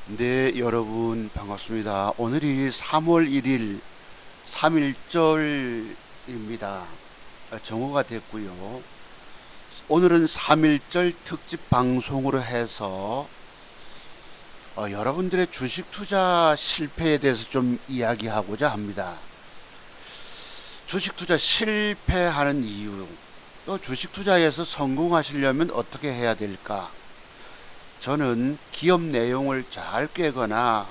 네, 여러분 반갑습니다. 오늘이 3월 1일 3.1절입니다. 정오가 됐고요. 오늘은 3.1절 특집 방송으로 해서 여러분들의 주식 투자 실패에 대해서 좀 이야기하고자 합니다. 주식 투자 실패하는 이유, 또 주식 투자에서 성공하시려면 어떻게 해야 될까? 저는 기업 내용을 잘 꿰거나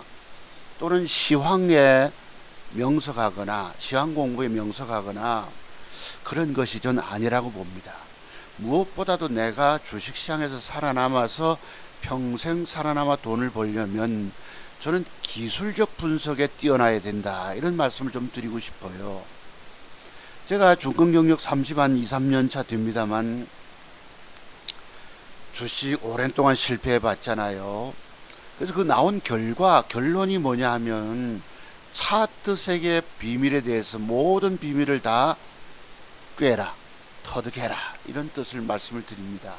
또는 시황에 명석하거나 시황 공부에 명석하거나 그런 것이 전 아니라고 봅니다. 무엇보다도 내가 주식시장에서 살아남아서 평생 살아남아 돈을 벌려면 저는 기술적 분석에 뛰어나야 된다, 이런 말씀을 좀 드리고 싶어요. 제가 중권 경력 2, 3년 차 됩니다만 주식 오랜 동안 실패해 봤잖아요. 그래서 그 나온 결론이 뭐냐 하면 차트 세계의 비밀에 대해서 모든 비밀을 다 꿰라, 터득해라, 이런 뜻을 말씀을 드립니다.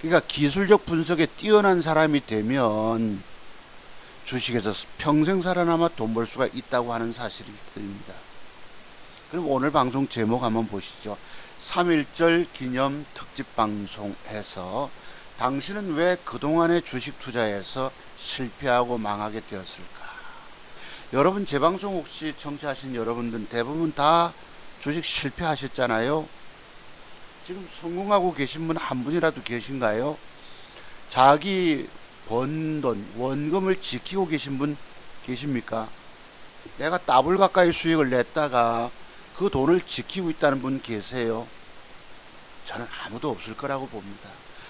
그러니까 기술적 분석에 뛰어난 사람이 되면 주식에서 평생 살아남아 돈 벌 수가 있다고 하는 사실이 드립니다. 그럼 오늘 방송 제목 한번 보시죠. 3.1절 기념 특집 방송에서 당신은 왜 그동안의 주식 투자에서 실패하고 망하게 되었을까? 여러분, 제 방송 혹시 청취하신 여러분들 대부분 다 주식 실패하셨잖아요. 지금 성공하고 계신 분 한 분이라도 계신가요? 자기 번 돈, 원금을 지키고 계신 분 계십니까? 내가 더블 가까이 수익을 냈다가 그 돈을 지키고 있다는 분 계세요? 저는 아무도 없을 거라고 봅니다.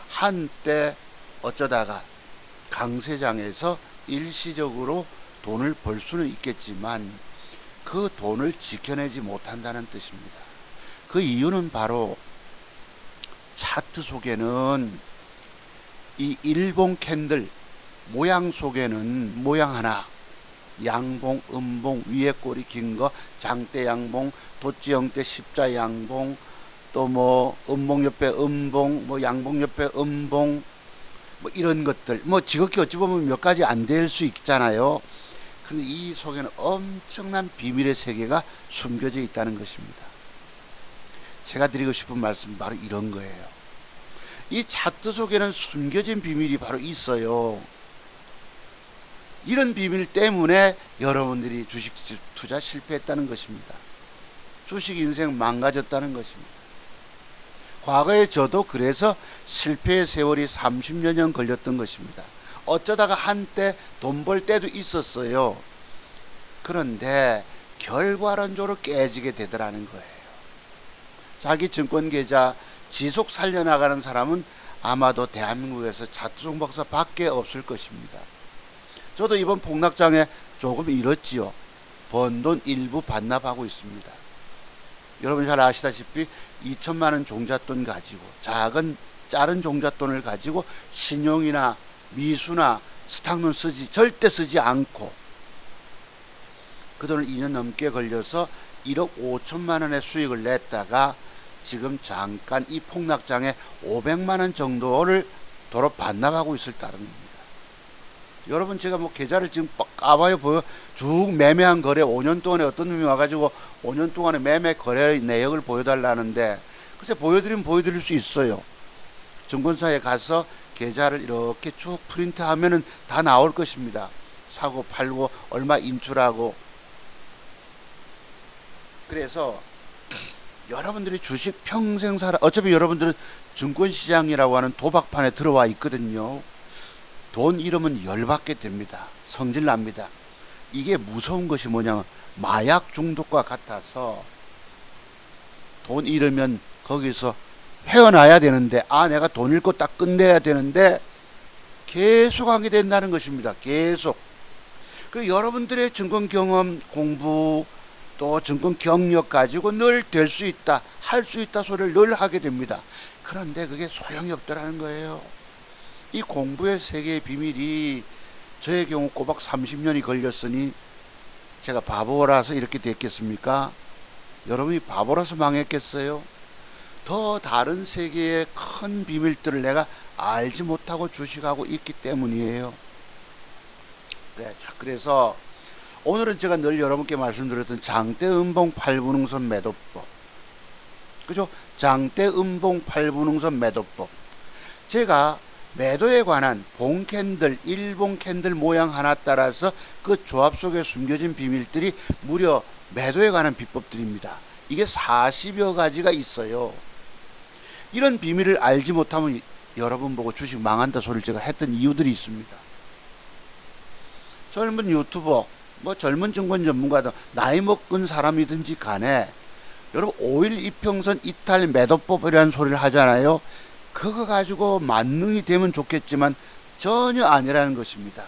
한때 어쩌다가 강세장에서 일시적으로 돈을 벌 수는 있겠지만 그 돈을 지켜내지 못한다는 뜻입니다. 그 이유는 바로 차트 속에는 이 일봉 캔들 모양 속에는 모양 하나, 양봉, 음봉, 위에 꼬리 긴 거, 장대 양봉, 도지형대 십자 양봉, 또 뭐 음봉 옆에 음봉, 뭐 양봉 옆에 음봉, 뭐 이런 것들, 뭐 지극히 어찌 보면 몇 가지 안 될 수 있잖아요. 근데 이 속에는 엄청난 비밀의 세계가 숨겨져 있다는 것입니다. 제가 드리고 싶은 말씀은 바로 이런 거예요. 이 차트 속에는 숨겨진 비밀이 바로 있어요. 이런 비밀 때문에 여러분들이 주식 투자 실패했다는 것입니다. 주식 인생 망가졌다는 것입니다. 과거에 저도 그래서 실패의 세월이 30여 년 걸렸던 것입니다. 어쩌다가 한때 돈 벌 때도 있었어요. 그런데 결과론적으로 깨지게 되더라는 거예요. 자기 증권 계좌 지속 살려나가는 사람은 아마도 대한민국에서 차트종 박사 밖에 없을 것입니다. 저도 이번 폭락장에 조금 잃었지요. 번 돈 일부 반납하고 있습니다. 여러분 잘 아시다시피 2천만원 종잣돈 가지고 작은 종잣돈을 가지고 신용이나 미수나 스탁론 절대 쓰지 않고 그 돈을 2년 넘게 걸려서 1억 5천만원의 수익을 냈다가 지금 잠깐 이 폭락장에 500만원 정도를 도로 반납하고 있을 따름입니다. 여러분, 제가 뭐 계좌를 지금 까봐요 보여 쭉 매매한 거래 5년 동안에 어떤 놈이 와가지고 5년 동안에 매매 거래 내역을 보여달라는데 글쎄 보여드리면 보여드릴 수 있어요. 증권사에 가서 계좌를 이렇게 쭉 프린트하면은 다 나올 것입니다. 사고 팔고 얼마 인출하고. 그래서 여러분들이 주식 평생 어차피 여러분들은 증권시장이라고 하는 도박판에 들어와 있거든요. 돈 잃으면 열받게 됩니다. 성질 납니다. 이게 무서운 것이 뭐냐면 마약 중독과 같아서 돈 잃으면 거기서 헤어나야 되는데 내가 돈 잃고 딱 끝내야 되는데 계속 하게 된다는 것입니다. 계속. 그 여러분들의 증권 경험 공부 또 증권 경력 가지고 늘 될 수 있다, 할 수 있다 소리를 늘 하게 됩니다. 그런데 그게 소용이 없더라는 거예요. 이 공부의 세계의 비밀이 저의 경우 꼬박 30년이 걸렸으니 제가 바보라서 이렇게 됐겠습니까? 여러분이 바보라서 망했겠어요? 더 다른 세계의 큰 비밀들을 내가 알지 못하고 주식하고 있기 때문이에요. 네, 자, 그래서 오늘은 제가 늘 여러분께 말씀드렸던 장대음봉 8분응선 매도법. 그죠? 장대음봉 8분응선 매도법. 제가 매도에 관한 봉 캔들, 일봉 캔들 모양 하나 따라서 그 조합 속에 숨겨진 비밀들이 무려 매도에 관한 비법들입니다. 이게 40여 가지가 있어요. 이런 비밀을 알지 못하면 여러분 보고 주식 망한다 소리를 제가 했던 이유들이 있습니다. 젊은 유튜버, 뭐 젊은 증권 전문가든 나이 먹은 사람이든지 간에 여러분 5일 이평선 이탈 매도법이라는 소리를 하잖아요. 그거 가지고 만능이 되면 좋겠지만 전혀 아니라는 것입니다.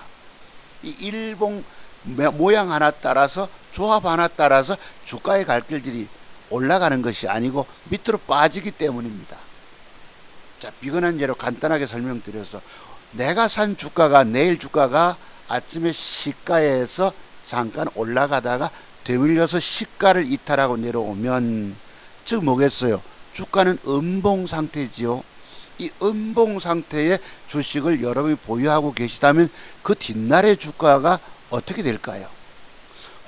이 일봉 모양 하나 따라서 조합 하나 따라서 주가의 갈 길들이 올라가는 것이 아니고 밑으로 빠지기 때문입니다. 자, 비근한 예로 간단하게 설명드려서 내가 산 주가가 내일 주가가 아침에 시가에서 잠깐 올라가다가 되밀려서 시가를 이탈하고 내려오면 즉 뭐겠어요? 주가는 음봉 상태지요. 이 음봉 상태의 주식을 여러분이 보유하고 계시다면 그 뒷날의 주가가 어떻게 될까요?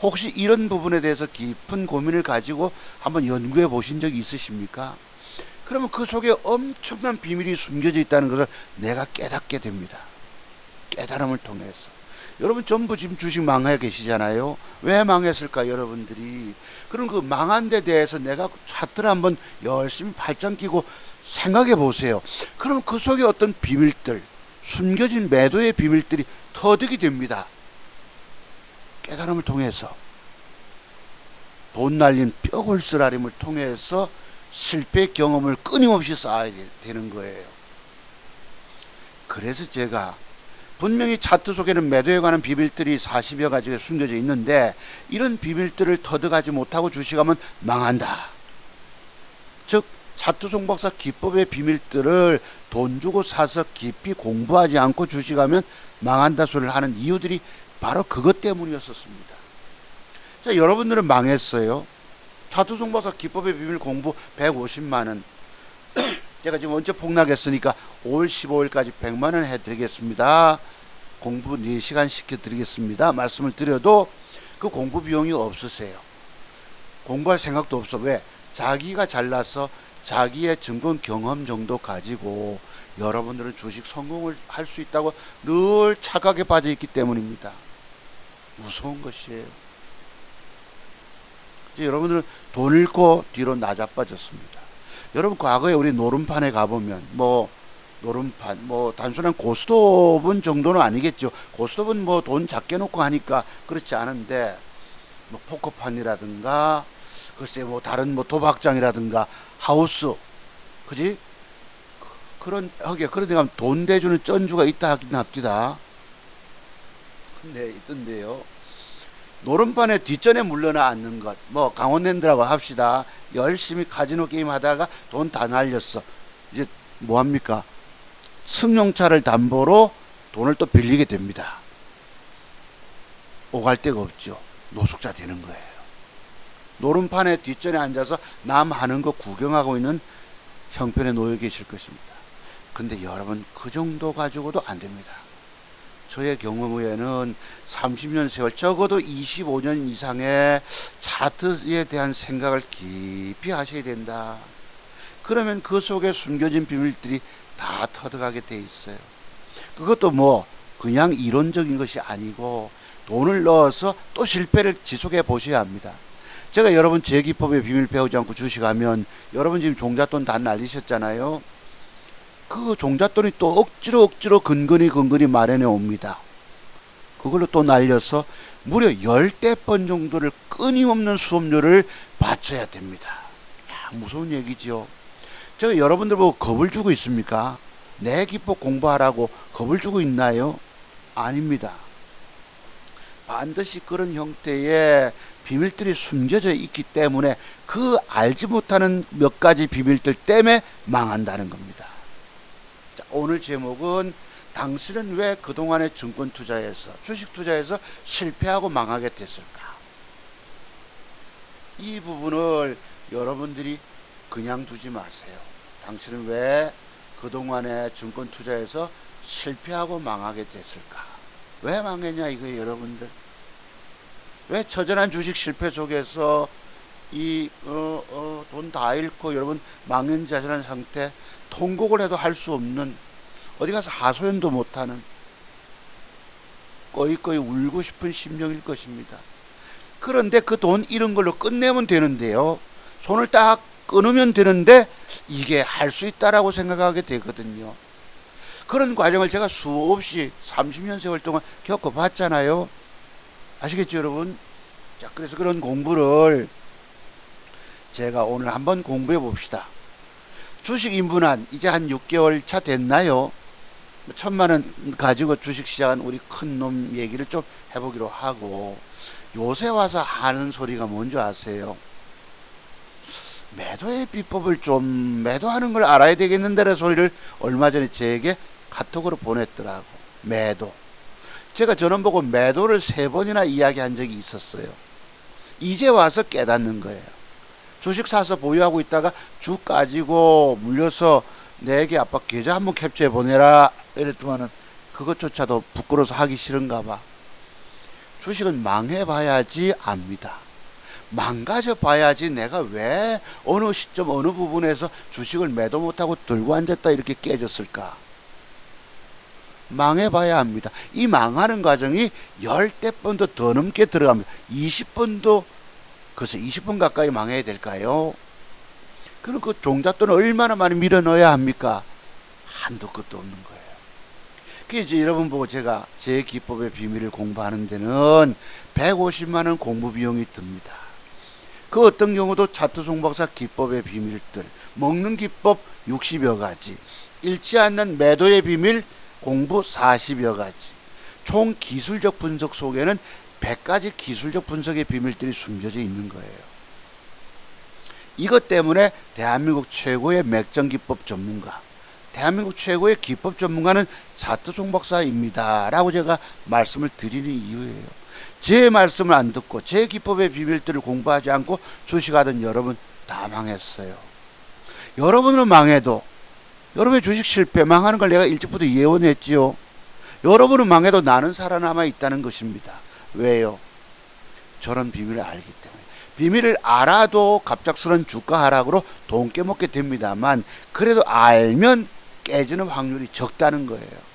혹시 이런 부분에 대해서 깊은 고민을 가지고 한번 연구해 보신 적이 있으십니까? 그러면 그 속에 엄청난 비밀이 숨겨져 있다는 것을 내가 깨닫게 됩니다. 깨달음을 통해서. 여러분 전부 지금 주식 망해 계시잖아요. 왜 망했을까 여러분들이. 그럼 그 망한 데 대해서 내가 차트를 한번 열심히 발장 끼고 생각해 보세요. 그럼 그 속에 어떤 비밀들, 숨겨진 매도의 비밀들이 터득이 됩니다. 깨달음을 통해서. 돈 날린 뼈골 쓰라림을 통해서 실패 경험을 끊임없이 쌓아야 되는 거예요. 그래서 제가 분명히 차트 속에는 매도에 관한 비밀들이 40여 가지가 숨겨져 있는데 이런 비밀들을 터득하지 못하고 주식하면 망한다. 즉 차트 송박사 기법의 비밀들을 돈 주고 사서 깊이 공부하지 않고 주식하면 망한다 소리를 하는 이유들이 바로 그것 때문이었습니다. 자, 여러분들은 망했어요. 차트 송박사 기법의 비밀 공부 150만원. 제가 지금 언제 폭락했으니까 5월 15일까지 100만원 해드리겠습니다. 공부 4시간 시켜드리겠습니다. 말씀을 드려도 그 공부 비용이 없으세요. 공부할 생각도 없어. 왜? 자기가 잘나서 자기의 증권 경험 정도 가지고 여러분들은 주식 성공을 할 수 있다고 늘 착각에 빠져 있기 때문입니다. 무서운 것이에요. 이제 여러분들은 돈 잃고 뒤로 나자빠졌습니다. 여러분 과거에 우리 노름판에 가보면 노름판 단순한 고스톱은 정도는 아니겠죠. 고스톱은 돈 작게 놓고 하니까 그렇지 않은데 포커판이라든가 글쎄 다른 도박장이라든가 하우스 그지? 그런 데 가면 돈 대주는 쩐주가 있다 하긴 합디다. 근데 있던데요. 노름판에 뒷전에 물러나 앉는 것, 강원랜드라고 합시다. 열심히 카지노 게임 하다가 돈 다 날렸어. 이제 뭐합니까? 승용차를 담보로 돈을 또 빌리게 됩니다. 오갈 데가 없죠. 노숙자 되는 거예요. 노름판에 뒷전에 앉아서 남 하는 거 구경하고 있는 형편에 놓여 계실 것입니다. 근데 여러분 그 정도 가지고도 안 됩니다. 저의 경우에는 30년 세월 적어도 25년 이상의 차트에 대한 생각을 깊이 하셔야 된다. 그러면 그 속에 숨겨진 비밀들이 다 터득하게 돼 있어요. 그것도 그냥 이론적인 것이 아니고 돈을 넣어서 또 실패를 지속해 보셔야 합니다. 제가 여러분 제 기법의 비밀 배우지 않고 주식하면 여러분 지금 종잣돈 다 날리셨잖아요. 그 종잣돈이 또 억지로 근근히 마련해 옵니다. 그걸로 또 날려서 무려 10대 번 정도를 끊임없는 수업료를 바쳐야 됩니다. 무서운 얘기죠. 제가 여러분들 보고 겁을 주고 있습니까? 내 기법 공부하라고 겁을 주고 있나요? 아닙니다. 반드시 그런 형태의 비밀들이 숨겨져 있기 때문에 그 알지 못하는 몇 가지 비밀들 때문에 망한다는 겁니다. 자, 오늘 제목은 당신은 왜 그동안의 증권 투자에서 주식 투자에서 실패하고 망하게 됐을까? 이 부분을 여러분들이 그냥 두지 마세요. 당신은 왜 그동안의 증권 투자에서 실패하고 망하게 됐을까? 왜 망했냐 이거예요, 여러분들. 왜 처절한 주식 실패 속에서 돈 다 잃고 여러분 망연자실한 상태, 통곡을 해도 할 수 없는, 어디 가서 하소연도 못하는, 꺼이꺼이 울고 싶은 심령일 것입니다. 그런데 그 돈 잃은 걸로 끝내면 되는데요, 손을 딱 끊으면 되는데 이게 할 수 있다라고 생각하게 되거든요. 그런 과정을 제가 수없이 30년 세월 동안 겪어봤잖아요. 아시겠죠, 여러분? 자, 그래서 그런 공부를 제가 오늘 한번 공부해 봅시다. 주식 인분한 이제 한 6개월 차 됐나요? 1,000만 원 가지고 주식 시작한 우리 큰 놈 얘기를 좀 해보기로 하고, 요새 와서 하는 소리가 뭔지 아세요? 매도의 비법을 좀, 매도하는 걸 알아야 되겠는데라는 소리를 얼마 전에 제게 카톡으로 보냈더라고. 매도. 제가 전원 보고 매도를 3번이나 이야기한 적이 있었어요. 이제 와서 깨닫는 거예요. 주식 사서 보유하고 있다가 주 까지고 물려서 내게 아빠 계좌 한번 캡처해 보내라 이랬더만은 그것조차도 부끄러워서 하기 싫은가 봐. 주식은 망해봐야지 압니다. 망가져 봐야지 내가 왜 어느 시점 어느 부분에서 주식을 매도 못하고 들고 앉았다 이렇게 깨졌을까. 망해봐야 합니다. 이 망하는 과정이 10대 번도 더 넘게 들어갑니다. 20번도, 그래서 20번 가까이 망해야 될까요? 그럼 그 종잣돈을 얼마나 많이 밀어 넣어야 합니까? 한도 끝도 없는 거예요. 그래서 이제 여러분 보고 제가 제 기법의 비밀을 공부하는 데는 150만원 공부 비용이 듭니다. 그 어떤 경우도 차트 송박사 기법의 비밀들, 먹는 기법 60여 가지, 잃지 않는 매도의 비밀 공부 40여 가지, 총 기술적 분석 속에는 100가지 기술적 분석의 비밀들이 숨겨져 있는 거예요. 이것 때문에 대한민국 최고의 맥정기법 전문가, 대한민국 최고의 기법 전문가는 차트 송박사입니다 라고 제가 말씀을 드리는 이유예요. 제 말씀을 안 듣고 제 기법의 비밀들을 공부하지 않고 주식하던 여러분 다 망했어요. 여러분은 망해도, 여러분의 주식 실패 망하는 걸 내가 일찍부터 예언했지요. 여러분은 망해도 나는 살아남아 있다는 것입니다. 왜요? 저런 비밀을 알기 때문에. 비밀을 알아도 갑작스런 주가 하락으로 돈 깨먹게 됩니다만, 그래도 알면 깨지는 확률이 적다는 거예요.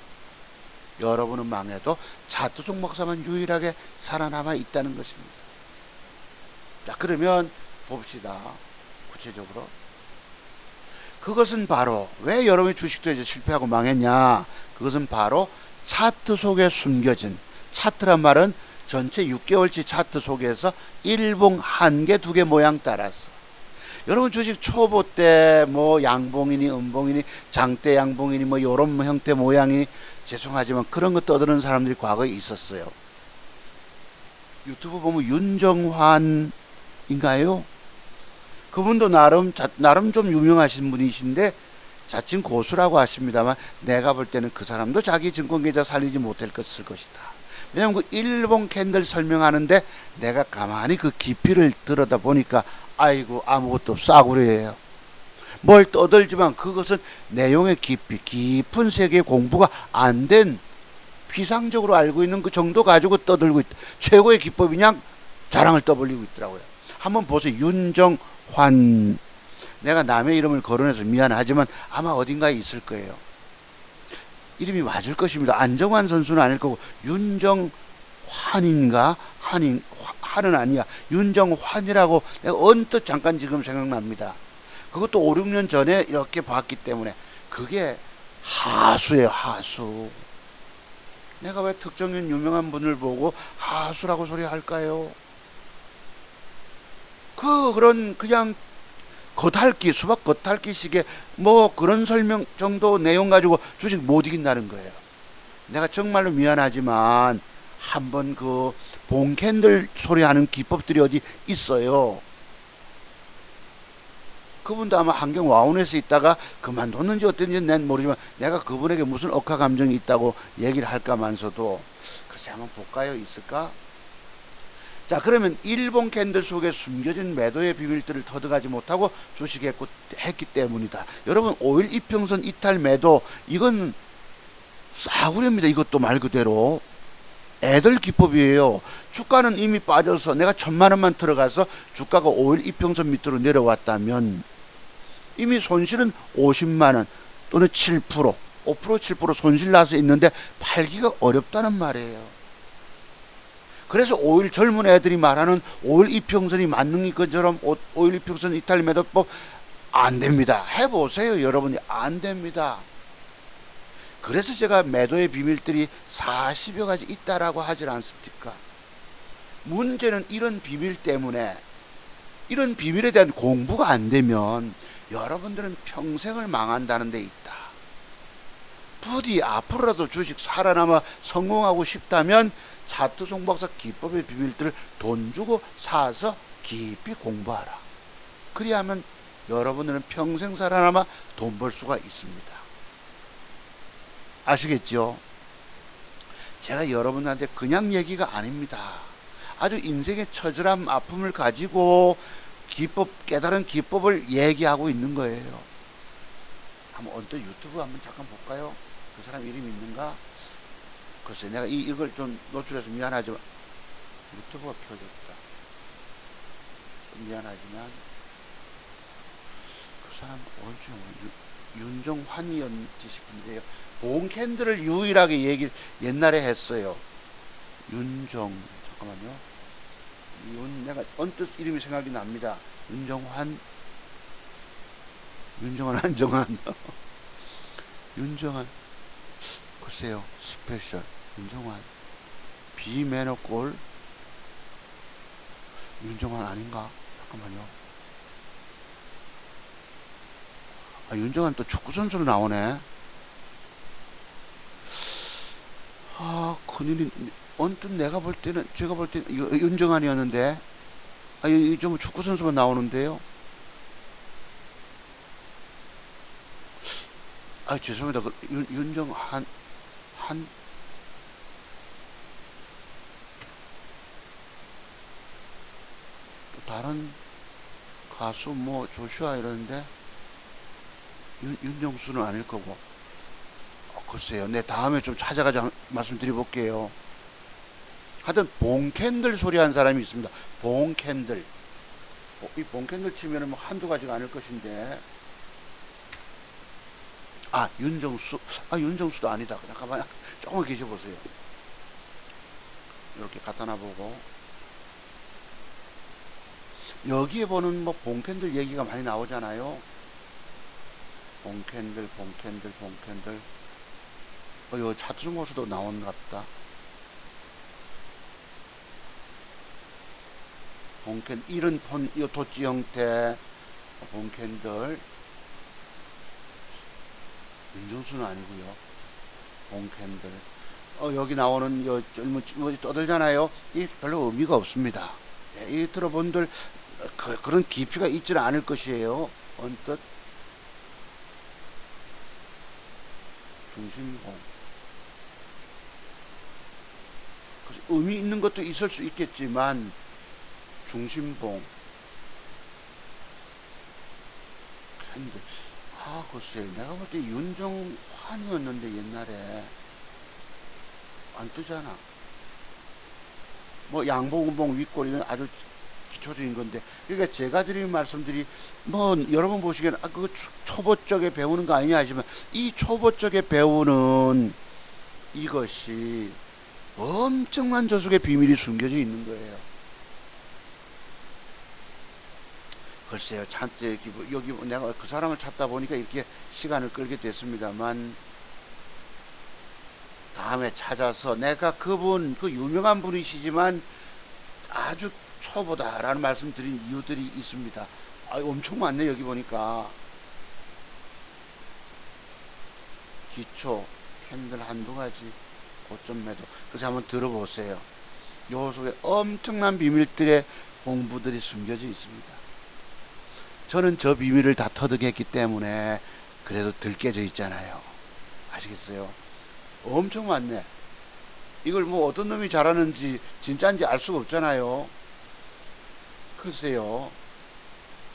여러분은 망해도 차트 송박사만 유일하게 살아남아 있다는 것입니다. 자, 그러면 봅시다. 구체적으로. 그것은 바로, 왜 여러분의 주식도 이제 실패하고 망했냐? 그것은 바로 차트 속에 숨겨진, 차트란 말은 전체 6개월치 차트 속에서 일봉 1개, 2개 모양 따라서, 여러분 주식 초보 때 뭐 양봉이니 음봉이니 장대 양봉이니 뭐 요런 형태 모양이, 죄송하지만 그런 거 떠드는 사람들이 과거에 있었어요. 유튜브 보면 윤정환인가요? 그분도 나름 좀 유명하신 분이신데 자칭 고수라고 하십니다만, 내가 볼 때는 그 사람도 자기 증권계좌 살리지 못할 것일 것이다. 왜냐면 그 일본 캔들 설명하는데 내가 가만히 그 깊이를 들여다 보니까 아이고 아무것도 싸구려예요. 뭘 떠들지만 그것은 내용의 깊이, 깊은 세계의 공부가 안 된, 피상적으로 알고 있는 그 정도 가지고 떠들고 있다. 최고의 기법이냐 자랑을 떠벌리고 있더라고요. 한번 보세요. 윤정환. 내가 남의 이름을 거론해서 미안하지만 아마 어딘가에 있을 거예요. 이름이 맞을 것입니다. 안정환 선수는 아닐 거고, 윤정환인가? 한은 아니야. 윤정환이라고 내가 언뜻 잠깐 지금 생각납니다. 그것도 5, 6년 전에 이렇게 봤기 때문에. 그게 하수예요, 하수. 내가 왜 특정인 유명한 분을 보고 하수라고 소리 할까요? 그런 그냥 겉핥기, 수박 겉핥기식의 뭐 그런 설명 정도 내용 가지고 주식 못 이긴다는 거예요. 내가 정말로 미안하지만 한번 그 봉캔들 소리하는 기법들이 어디 있어요. 그분도 아마 한경 와운에서 있다가 그만뒀는지 어땠는지 난 모르지만, 내가 그분에게 무슨 억하 감정이 있다고 얘기를 할까만서도 글쎄 한번 볼까요? 있을까? 자, 그러면 일본 캔들 속에 숨겨진 매도의 비밀들을 터득하지 못하고 주식했기 때문이다. 여러분 5일 이평선 이탈 매도, 이건 싸구려입니다. 이것도 말 그대로. 애들 기법이에요. 주가는 이미 빠져서 내가 1,000만 원만 들어가서 주가가 5일 이평선 밑으로 내려왔다면 이미 손실은 50만 원 또는 7%, 5%, 7% 손실 나서 있는데 팔기가 어렵다는 말이에요. 그래서 5일 젊은 애들이 말하는 5일 이평선이 만능이 것처럼 5일 이평선 이탈 매도법 안 됩니다. 해보세요. 여러분이 안 됩니다. 그래서 제가 매도의 비밀들이 40여 가지 있다라고 하질 않습니까? 문제는 이런 비밀 때문에, 이런 비밀에 대한 공부가 안 되면 여러분들은 평생을 망한다는 데 있다. 부디 앞으로라도 주식 살아남아 성공하고 싶다면 차트 송박사 기법의 비밀들을 돈 주고 사서 깊이 공부하라. 그리하면 여러분들은 평생 살아남아 돈 벌 수가 있습니다. 아시겠죠? 제가 여러분한테 그냥 얘기가 아닙니다. 아주 인생의 처절한 아픔을 가지고 깨달은 기법을 얘기하고 있는 거예요. 한번 언뜻 유튜브 한번 잠깐 볼까요? 그 사람 이름이 있는가? 글쎄, 내가 이걸 좀 노출해서 미안하지만 유튜브가 켜졌다. 미안하지만 그 사람 오른쪽에 윤정환이었지 싶은데요. 봉캔들을 유일하게 옛날에 했어요. 잠깐만요. 내가 언뜻 이름이 생각이 납니다. 윤정환 글쎄요. 스페셜 윤정환 비매너골 윤정환 아닌가? 잠깐만요. 윤정환 또 축구선수로 나오네. 큰일이, 언뜻 제가 볼 때는 윤정환이었는데, 이 좀 축구선수만 나오는데요. 죄송합니다. 윤정환, 또 다른 가수, 조슈아 이러는데, 윤정수는 아닐 거고. 글쎄요. 네, 다음에 좀 찾아가서 말씀드려볼게요. 하여튼 봉캔들 소리한 사람이 있습니다. 봉캔들. 이 봉캔들 치면은 한두 가지가 아닐 것인데. 윤정수. 윤정수도 아니다. 잠깐만 조금 계셔보세요. 이렇게 갖다 놔보고. 여기에 보는 봉캔들 얘기가 많이 나오잖아요. 봉캔들. 요 차트중고서도 나온 것 같다. 봉캔, 이런 요 도치 형태, 봉캔들. 윤정수는 아니고요. 봉캔들. 여기 나오는 젊은 떠들잖아요. 이 별로 의미가 없습니다. 이 들어본들 그런 깊이가 있지는 않을 것이에요. 언뜻 중심봉. 의미 있는 것도 있을 수 있겠지만 중심봉. 근데 글쎄, 내가 볼 때 윤정환이었는데 옛날에 안 뜨잖아. 양봉봉 윗골 이건 아주 기초적인 건데, 그러니까 제가 드리는 말씀들이 여러분 보시기에는 그거 초보 쪽에 배우는 거 아니냐 하시면, 이 초보 쪽에 배우는 이것이 엄청난 저속의 비밀이 숨겨져 있는 거예요. 글쎄요, 여기 내가 그 사람을 찾다 보니까 이렇게 시간을 끌게 됐습니다만, 다음에 찾아서 내가 그 유명한 분이시지만 아주 초보다라는 말씀 드린 이유들이 있습니다. 엄청 많네. 여기 보니까 기초 캔들 한두 가지, 고점 매도. 그래서 한번 들어보세요. 요 속에 엄청난 비밀들의 공부들이 숨겨져 있습니다. 저는 저 비밀을 다 터득했기 때문에 그래도 들깨져 있잖아요. 아시겠어요? 엄청 많네. 이걸 어떤 놈이 잘하는지 진짜인지 알 수가 없잖아요. 글쎄요.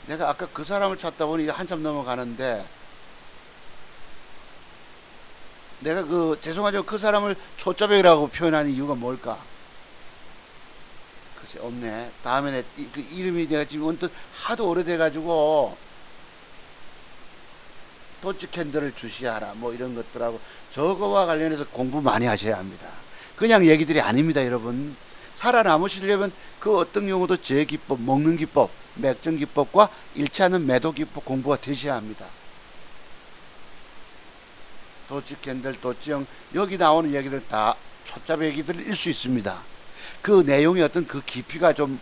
내가 아까 그 사람을 찾다 보니 한참 넘어가는데, 내가 죄송하죠. 그 사람을 초짜배기라고 표현하는 이유가 뭘까? 글쎄, 없네. 다음에 그 이름이 내가 지금 언뜻 하도 오래돼가지고, 도치 캔들을 주시하라. 뭐 이런 것들하고, 저거와 관련해서 공부 많이 하셔야 합니다. 그냥 얘기들이 아닙니다, 여러분. 살아남으시려면 그 어떤 경우도 제기법, 먹는 기법, 맥정 기법과 일치하는 매도 기법 공부가 되셔야 합니다. 도치 캔들, 도치형, 여기 나오는 얘기들 다 초짜 얘기들일 수 있습니다. 그 내용이 어떤 그 깊이가 좀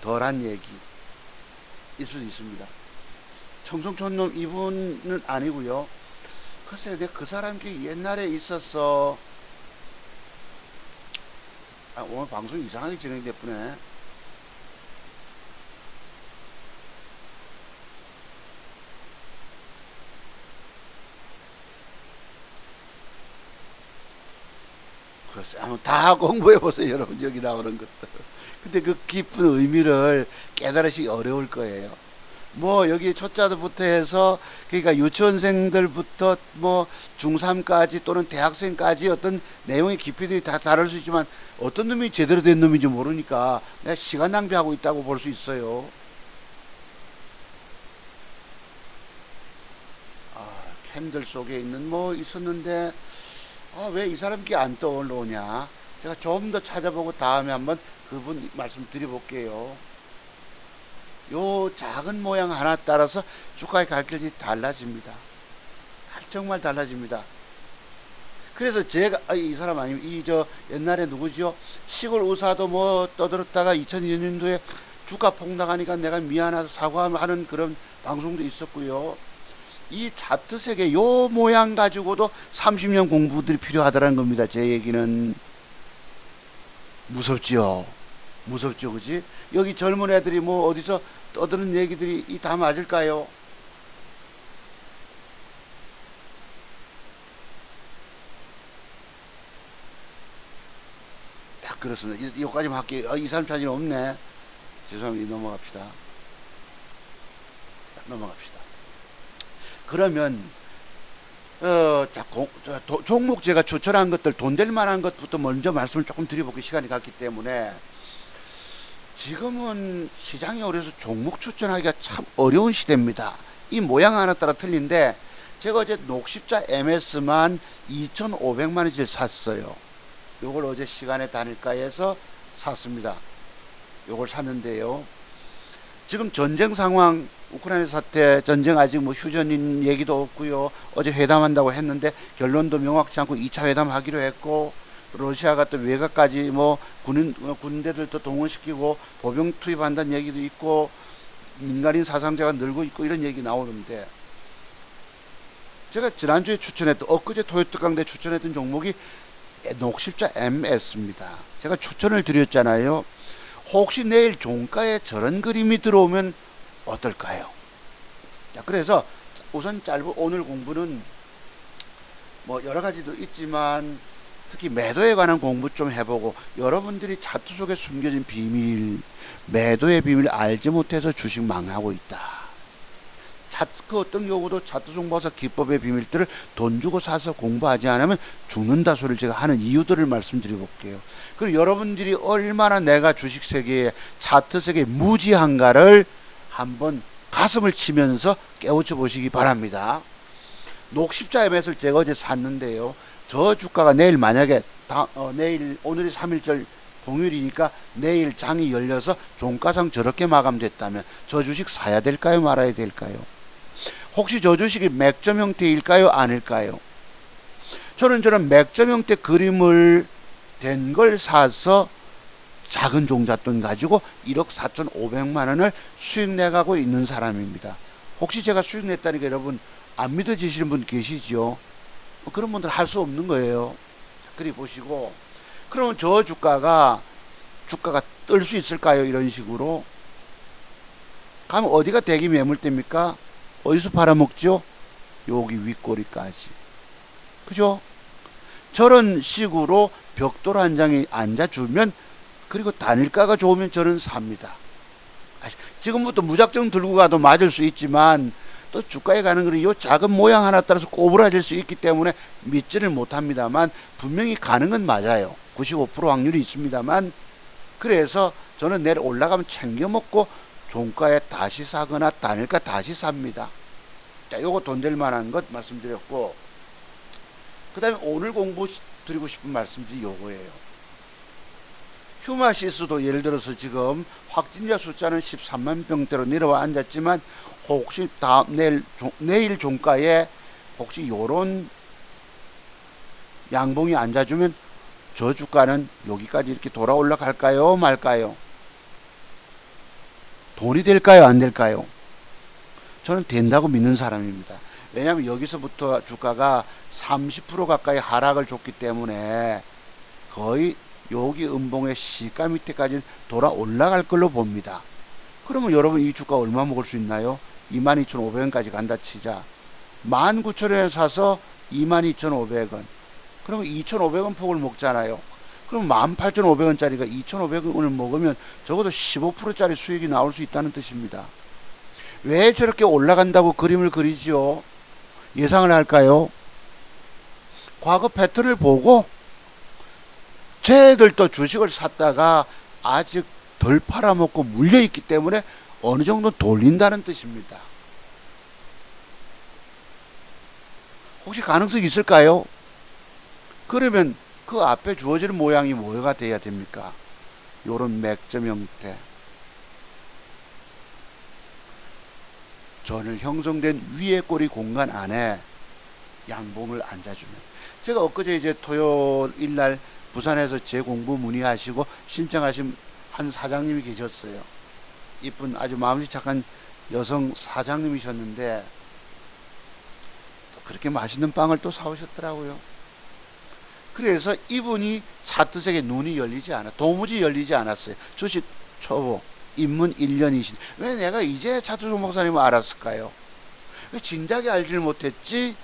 덜한 얘기일 수도 있습니다. 청송촌놈 이분은 아니고요. 글쎄요, 내가 그 사람이 옛날에 있었어. 오늘 방송 이상하게 진행됐구네. 글쎄, 한번 다 공부해보세요, 여러분. 여기 나오는 것들. 근데 그 깊은 의미를 깨달으시기 어려울 거예요. 뭐 여기 초짜들부터 해서 그러니까 유치원생들부터 뭐 중3까지 또는 대학생까지 어떤 내용의 깊이들이 다 다를 수 있지만 어떤 놈이 제대로 된 놈인지 모르니까 내가 시간 낭비하고 있다고 볼 수 있어요. 캔들 속에 있는 뭐 있었는데 왜 이 사람이 안 떠올라오냐. 제가 좀 더 찾아보고 다음에 한번 그분 말씀 드려볼게요. 요 작은 모양 하나 따라서 주가의 갈 길이 달라집니다. 정말 달라집니다. 그래서 제가 이 사람 아니면 옛날에 누구지요? 시골 의사도 뭐 떠들었다가 2002년도에 주가 폭락하니까 내가 미안해서 사과하는 그런 방송도 있었고요. 이 차트 세계 요 모양 가지고도 30년 공부들이 필요하다는 겁니다. 제 얘기는 무섭지요. 무섭죠, 그지? 여기 젊은 애들이 뭐 어디서 떠드는 얘기들이 다 맞을까요? 딱 그렇습니다. 이거까지만 할게요. 이 사람 자신 없네. 죄송합니다. 넘어갑시다. 넘어갑시다. 그러면 종목 제가 추천한 것들 돈 될 만한 것부터 먼저 말씀을 조금 드려볼게요. 시간이 갔기 때문에. 지금은 시장이 어려서 종목 추천하기가 참 어려운 시대입니다. 이 모양 하나 따라 틀린데 제가 어제 녹십자 MS만 2,500만원짜리 샀어요. 요걸 어제 시간에 단일가에서 샀습니다. 요걸 샀는데요. 지금 전쟁 상황, 우크라이나 사태, 전쟁 아직 뭐 휴전인 얘기도 없고요. 어제 회담한다고 했는데 결론도 명확치 않고 2차 회담 하기로 했고, 러시아가 또 외곽까지 뭐 군대들도 동원시키고 보병 투입한다는 얘기도 있고 민간인 사상자가 늘고 있고 이런 얘기 나오는데, 제가 지난주에 추천했던 엊그제 토요트 강대 추천했던 종목이 녹십자 MS입니다. 제가 추천을 드렸잖아요. 혹시 내일 종가에 저런 그림이 들어오면 어떨까요? 자, 그래서 우선 짧은 오늘 공부는 뭐 여러 가지도 있지만 특히 매도에 관한 공부 좀 해보고, 여러분들이 차트 속에 숨겨진 비밀, 매도의 비밀 알지 못해서 주식 망하고 있다. 그 어떤 경우도 차트 정보사 기법의 비밀들을 돈 주고 사서 공부하지 않으면 죽는다 소리를 제가 하는 이유들을 말씀드려 볼게요. 그리고 여러분들이 얼마나 내가 주식 세계에 차트 세계에 무지한가를 한번 가슴을 치면서 깨우쳐 보시기 바랍니다. 녹십자 MS를 제가 어제 샀는데요. 저 주가가 내일 만약에 내일 오늘이 3일절 공휴일이니까 내일 장이 열려서 종가상 저렇게 마감됐다면 저 주식 사야 될까요, 말아야 될까요? 혹시 저 주식이 맥점 형태일까요, 아닐까요? 저는 맥점 형태 그림을 된 걸 사서 작은 종잣돈 가지고 1억 4,500만 원을 수익 내가고 있는 사람입니다. 혹시 제가 수익 냈다니까 여러분 안 믿어지시는 분 계시죠? 그런 분들 할 수 없는 거예요. 그리 보시고, 그러면 저 주가가 뜰 수 있을까요? 이런 식으로 가면 어디가 대기 매물대입니까? 어디서 팔아먹죠? 여기 윗꼬리까지. 그죠? 저런 식으로 벽돌 한 장에 앉아주면, 그리고 단일가가 좋으면 저는 삽니다. 지금부터 무작정 들고 가도 맞을 수 있지만 또 주가에 가는 거는 요 작은 모양 하나 따라서 꼬부라질 수 있기 때문에 믿지를 못합니다만 분명히 가는 건 맞아요. 95% 확률이 있습니다만 그래서 저는 내일 올라가면 챙겨 먹고 종가에 다시 사거나 단일가 다시 삽니다. 자, 요거 돈 될 만한 것 말씀드렸고 그 다음에 오늘 공부 드리고 싶은 말씀이 요거예요. 휴마시스도 예를 들어서 지금 확진자 숫자는 13만 병대로 내려와 앉았지만 혹시 내일 종가에 혹시 요런 양봉이 앉아주면 저 주가는 여기까지 이렇게 돌아 올라갈까요 말까요? 돈이 될까요 안 될까요? 저는 된다고 믿는 사람입니다. 왜냐하면 여기서부터 주가가 30% 가까이 하락을 줬기 때문에 거의 여기 음봉의 시가 밑에까지 돌아 올라갈 걸로 봅니다. 그러면 여러분 이 주가 얼마 먹을 수 있나요? 22,500원까지 간다 치자. 19,000원에 사서 22,500원. 그러면 2,500원 폭을 먹잖아요. 그럼 18,500원짜리가 2,500원을 먹으면 적어도 15%짜리 수익이 나올 수 있다는 뜻입니다. 왜 저렇게 올라간다고 그림을 그리지요? 예상을 할까요? 과거 패턴을 보고 쟤들도 주식을 샀다가 아직 덜 팔아먹고 물려있기 때문에 어느 정도 돌린다는 뜻입니다. 혹시 가능성이 있을까요? 그러면 그 앞에 주어지는 모양이 뭐가 돼야 됩니까? 요런 맥점 형태. 전을 형성된 위에 꼬리 공간 안에 양봉을 앉아주면. 제가 엊그제 이제 토요일 날 부산에서 제 공부 문의하시고 신청하신 한 사장님이 계셨어요. 이쁜 아주 마음씨 착한 여성 사장님이셨는데 그렇게 맛있는 빵을 또 사오셨더라고요. 그래서 이분이 차트색에 눈이 열리지 않아 도무지 열리지 않았어요. 주식 초보 입문 1년이신 왜 내가 이제 차트종 목사님을 알았을까요? 왜 진작에 알지를 못했지?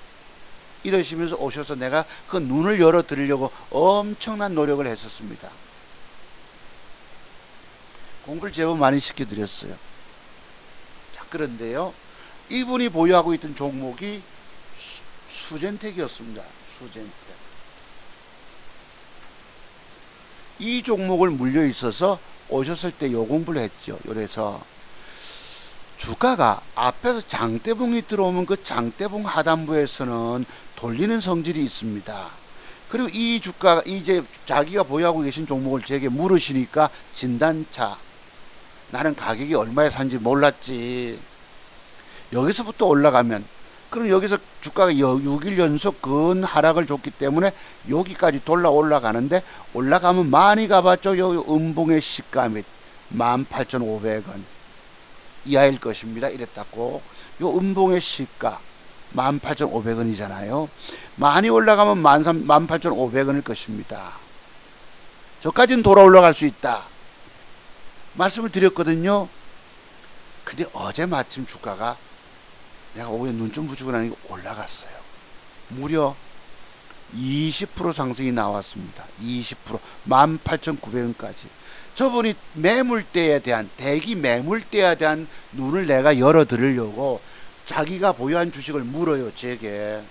이러시면서 오셔서 내가 그 눈을 열어 드리려고 엄청난 노력을 했었습니다. 공부를 제법 많이 시켜드렸어요. 자, 그런데요, 이분이 보유하고 있던 종목이 수젠텍이었습니다. 수젠텍. 이 종목을 물려 있어서 오셨을 때 요 공부를 했죠. 그래서 주가가 앞에서 장대봉이 들어오면 그 장대봉 하단부에서는 돌리는 성질이 있습니다. 그리고 이 주가가 이제 자기가 보유하고 계신 종목을 제게 물으시니까 진단차. 나는 가격이 얼마에 산지 몰랐지. 여기서부터 올라가면 그럼 여기서 주가가 6일 연속 근 하락을 줬기 때문에 여기까지 돌아 올라가는데 올라가면 많이 가봤죠. 요 음봉의 시가 및 18,500원 이하일 것입니다. 이랬다고. 요 음봉의 시가 18,500원이잖아요. 많이 올라가면 18,500원일 것입니다. 저까지는 돌아 올라갈 수 있다. 말씀을 드렸거든요. 근데 어제 마침 주가가 내가 오후에 눈 좀 붙이고 나니까 올라갔어요. 무려 20% 상승이 나왔습니다. 20% 18,900원까지. 저분이 매물대에 대한 대기 매물대에 대한 눈을 내가 열어 드리려고 자기가 보유한 주식을 물어요. 제게.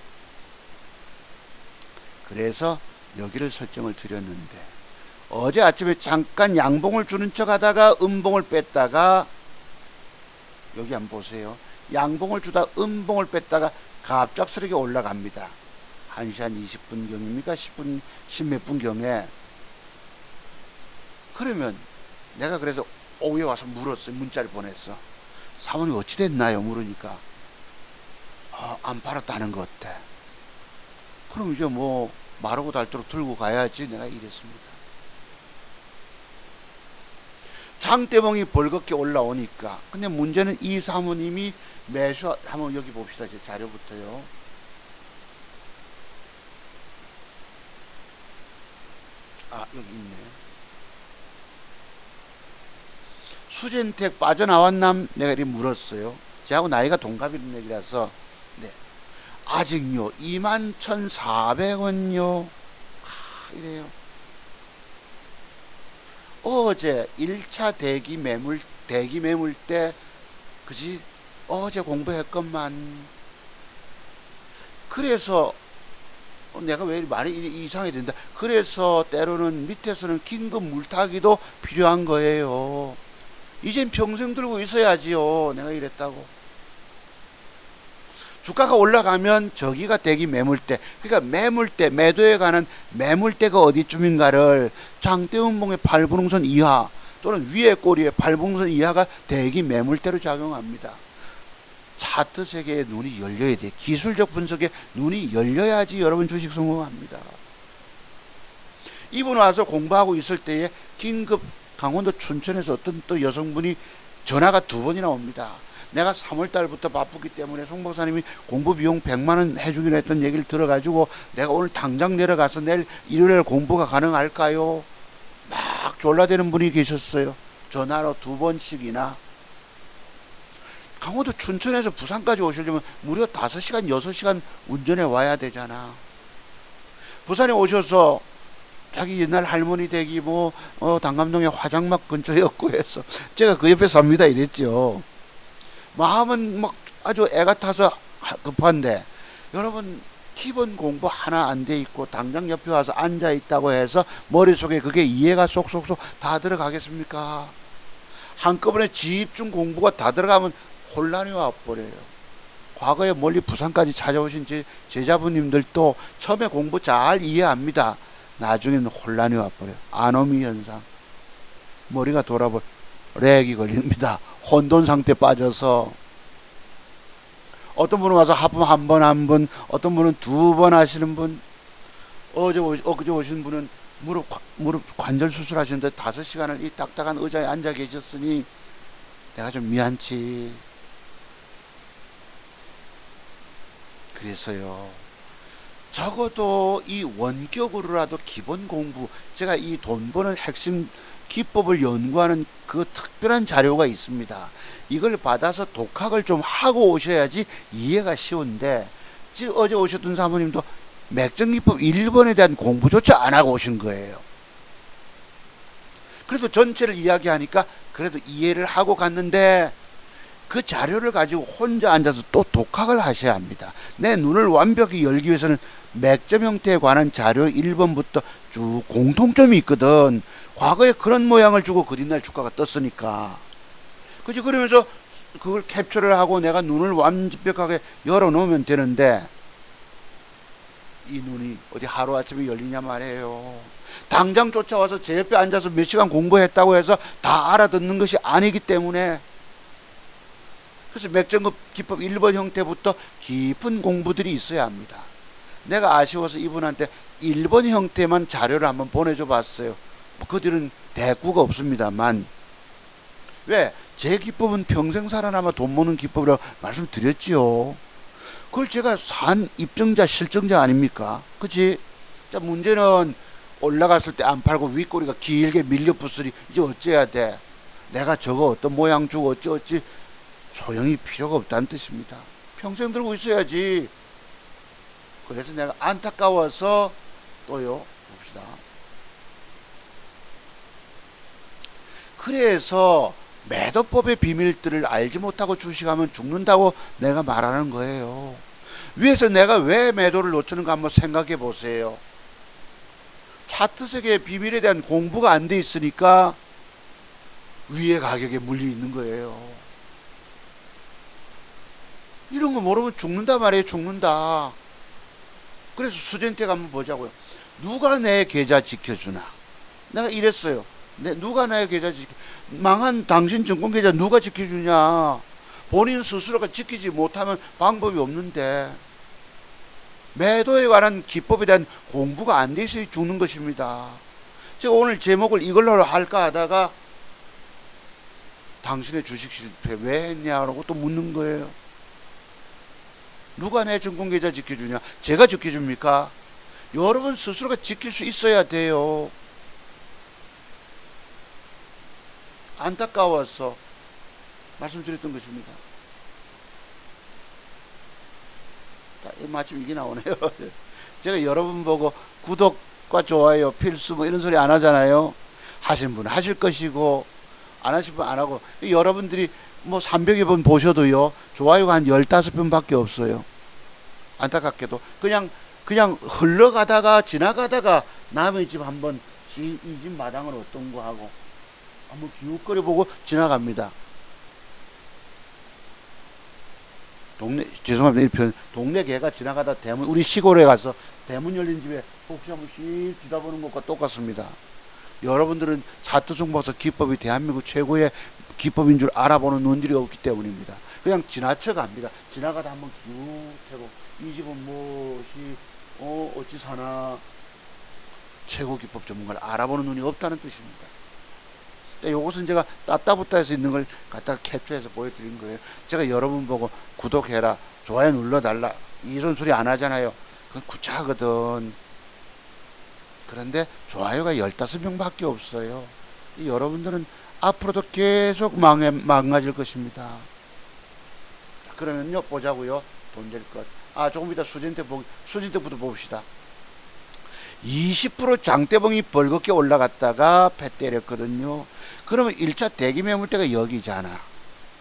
그래서 여기를 설정을 드렸는데 어제 아침에 잠깐 양봉을 주는 척 하다가 음봉을 뺐다가 여기 한번 보세요. 양봉을 주다 음봉을 뺐다가 갑작스럽게 올라갑니다. 1시 한 20분 경입니까? 10분 10몇 분 경에. 그러면 내가 그래서 오후에 와서 물었어요. 문자를 보냈어. 사모님 어찌 됐나요? 물으니까 안 팔았다는 것 같아. 그럼 이제 뭐 마르고 닳도록 들고 가야지. 내가 이랬습니다. 장대봉이 벌겋게 올라오니까. 근데 문제는 이 사모님이 매수 한번 여기 봅시다. 제 자료부터요. 여기 있네. 수젠텍 빠져나왔남? 내가 이렇게 물었어요. 저하고 나이가 동갑이라는 얘기라서. 네. 아직요. 21,400원요. 이래요. 어제 1차 대기 매물 때 그지 어제 공부했건만. 그래서 내가 왜 말이 이상하게 된다. 그래서 때로는 밑에서는 긴급 물타기도 필요한 거예요. 이젠 평생 들고 있어야지요. 내가 이랬다고. 주가가 올라가면 저기가 대기 매물대. 그러니까 매물대, 매도에 관한 매물대가 어디쯤인가를 장대음봉의 팔분홍선 이하 또는 위에 꼬리의 팔분홍선 이하가 대기 매물대로 작용합니다. 차트 세계에 눈이 열려야 돼. 기술적 분석에 눈이 열려야지 여러분 주식 성공합니다. 이분 와서 공부하고 있을 때에 긴급 강원도 춘천에서 어떤 또 여성분이 전화가 2번이나 옵니다. 내가 3월달부터 바쁘기 때문에 송 박사님이 공부 비용 100만원 해주기로 했던 얘기를 들어가지고 내가 오늘 당장 내려가서 내일 일요일 공부가 가능할까요? 막 졸라대는 분이 계셨어요. 전화로 2번씩이나. 강원도 춘천에서 부산까지 오시려면 무려 5시간 6시간 운전해 와야 되잖아. 부산에 오셔서 자기 옛날 할머니 댁이 단감동의 화장막 근처였고 해서 제가 그 옆에 삽니다 이랬죠. 마음은 막 아주 애가 타서 급한데, 여러분 기본 공부 하나 안 돼 있고 당장 옆에 와서 앉아 있다고 해서 머릿속에 그게 이해가 쏙쏙쏙 다 들어가겠습니까? 한꺼번에 집중 공부가 다 들어가면 혼란이 와버려요. 과거에 멀리 부산까지 찾아오신 제자분님들도 처음에 공부 잘 이해합니다. 나중에는 혼란이 와버려요. 아노미 현상. 머리가 렉이 걸립니다. 혼돈 상태 빠져서. 어떤 분은 와서 하품 한 번, 어떤 분은 2번 하시는 분, 엊그제 오신 분은 무릎 관절 수술하시는데 5시간을 이 딱딱한 의자에 앉아 계셨으니 내가 좀 미안치. 그래서요, 적어도 이 원격으로라도 기본 공부, 제가 이 돈 버는 핵심 기법을 연구하는 그 특별한 자료가 있습니다. 이걸 받아서 독학을 좀 하고 오셔야지 이해가 쉬운데, 지금 어제 오셨던 사모님도 맥정기법 1번에 대한 공부조차 안 하고 오신 거예요. 그래도 전체를 이야기하니까 그래도 이해를 하고 갔는데, 그 자료를 가지고 혼자 앉아서 또 독학을 하셔야 합니다. 내 눈을 완벽히 열기 위해서는 맥점 형태에 관한 자료 1번부터 쭉 공통점이 있거든. 과거에 그런 모양을 주고 그린날 주가가 떴으니까. 그치? 그러면서 그걸 캡처를 하고 내가 눈을 완벽하게 열어놓으면 되는데, 이 눈이 어디 하루아침에 열리냐 말이에요. 당장 쫓아와서 제 옆에 앉아서 몇 시간 공부했다고 해서 다 알아듣는 것이 아니기 때문에, 그래서 맥정기법 1번 형태부터 깊은 공부들이 있어야 합니다. 내가 아쉬워서 이분한테 1번 형태만 자료를 한번 보내줘 봤어요. 그 뒤는 대꾸가 없습니다만, 왜? 제 기법은 평생 살아남아 돈 버는 기법이라고 말씀드렸지요. 그걸 제가 산 입증자 실증자 아닙니까? 그치? 자, 문제는 올라갔을 때 안 팔고 윗꼬리가 길게 밀려붙으니 이제 어째야 돼? 내가 저거 어떤 모양 주고 어찌 소용이 필요가 없다는 뜻입니다. 평생 들고 있어야지. 그래서 내가 안타까워서 또요, 봅시다. 그래서 매도법의 비밀들을 알지 못하고 주식하면 죽는다고 내가 말하는 거예요. 위에서 내가 왜 매도를 놓치는가 한번 생각해 보세요. 차트 세계의 비밀에 대한 공부가 안 돼 있으니까 위의 가격에 물려 있는 거예요. 이런 거 모르면 죽는다 말이에요. 죽는다. 그래서 수전택 한번 보자고요. 누가 내 계좌 지켜주나? 내가 이랬어요. 누가 나의 계좌 망한 당신 증권계좌 누가 지켜주냐? 본인 스스로가 지키지 못하면 방법이 없는데, 매도에 관한 기법에 대한 공부가 안 돼 있어야 죽는 것입니다. 제가 오늘 제목을 이걸로 할까 하다가 당신의 주식 실패 왜 했냐고 또 묻는 거예요. 누가 내 증권계좌 지켜주냐? 제가 지켜줍니까? 여러분 스스로가 지킬 수 있어야 돼요. 안타까워서 말씀드렸던 것입니다. 마침 이게 나오네요. 제가 여러분 보고 구독과 좋아요 필수 이런 소리 안 하잖아요. 하신 분은 하실 것이고 안 하실 분은 안 하고, 여러분들이 뭐 300여 번 보셔도요, 좋아요가 한 15번밖에 없어요. 안타깝게도. 그냥 흘러가다가, 지나가다가 남의 집 한번, 이 집 마당은 어떤 거 하고, 한번 기웃거려 보고 지나갑니다. 죄송합니다. 이 편, 동네 개가 지나가다 대문, 우리 시골에 가서 대문 열린 집에 혹시 한번 씩 뒤다보는 것과 똑같습니다. 여러분들은 차트중 봐서 기법이 대한민국 최고의 기법인 줄 알아보는 눈들이 없기 때문입니다. 그냥 지나쳐 갑니다. 지나가다 한번 기웃하고, 이 집은 무엇이, 어찌 사나, 최고 기법 전문가를 알아보는 눈이 없다는 뜻입니다. 이것은 제가 따따붙다에서 있는 걸 갖다가 캡처해서 보여드린 거예요. 제가 여러분 보고 구독해라, 좋아요 눌러달라 이런 소리 안 하잖아요. 그건 구차하거든. 그런데 좋아요가 15명밖에 없어요. 여러분들은 앞으로도 계속 망가질 것입니다. 그러면요, 보자고요. 돈 될 것. 조금 이따 수진태부터 봅시다. 20% 장대봉이 벌겋게 올라갔다가 패 때렸거든요. 그러면 1차 대기 매물대가 여기잖아.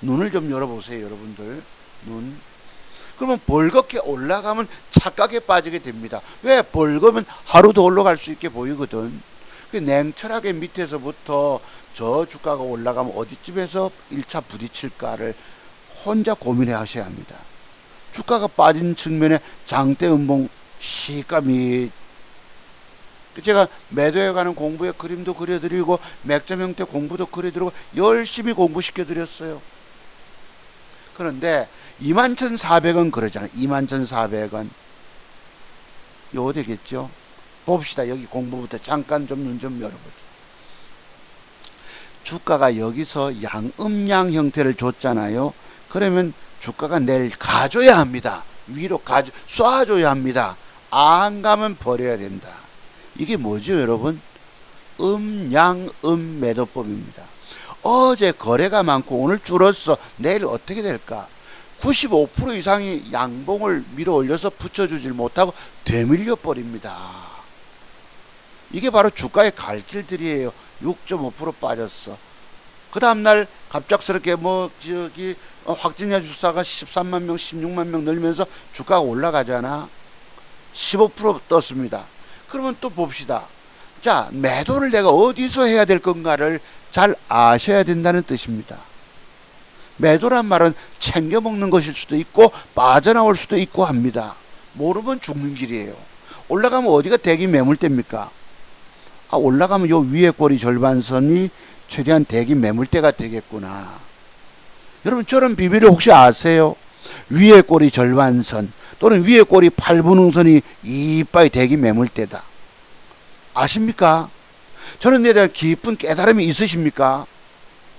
눈을 좀 열어보세요, 여러분들. 눈. 그러면 벌겋게 올라가면 착각에 빠지게 됩니다. 왜? 벌겋으면 하루 더 올라갈 수 있게 보이거든. 냉철하게 밑에서부터 저 주가가 올라가면 어디쯤에서 1차 부딪힐까를 혼자 고민해 하셔야 합니다. 주가가 빠진 측면에 장대 음봉 시가미, 제가 매도해가는 공부의 그림도 그려드리고 맥점 형태 공부도 그려드리고 열심히 공부시켜드렸어요. 그런데 21,400원 그러잖아요. 21,400원 요거 되겠죠. 봅시다. 여기 공부부터 잠깐 좀 눈 좀 열어보죠. 주가가 여기서 양음양 형태를 줬잖아요. 그러면 주가가 내일 가줘야 합니다. 위로 쏴줘야 합니다. 안 가면 버려야 된다. 이게 뭐죠, 여러분? 음양음 매도법입니다. 어제 거래가 많고 오늘 줄었어. 내일 어떻게 될까? 95% 이상이 양봉을 밀어 올려서 붙여주질 못하고 되밀려 버립니다. 이게 바로 주가의 갈 길들이에요. 6.5% 빠졌어. 그 다음날 갑작스럽게 확진자 주사가 13만 명, 16만 명 늘면서 주가가 올라가잖아. 15% 떴습니다. 그러면 또 봅시다. 자, 매도를 내가 어디서 해야 될 건가를 잘 아셔야 된다는 뜻입니다. 매도란 말은 챙겨 먹는 것일 수도 있고 빠져나올 수도 있고 합니다. 모르면 죽는 길이에요. 올라가면 어디가 대기 매물대입니까? 올라가면 요 위에 꼬리 절반선이 최대한 대기 매물대가 되겠구나. 여러분, 저런 비밀을 혹시 아세요? 위에 꼬리 절반선 또는 위에 꼬리 8분응선이 이빠이 대기 매물대다. 아십니까? 저는 에 대한 깊은 깨달음이 있으십니까?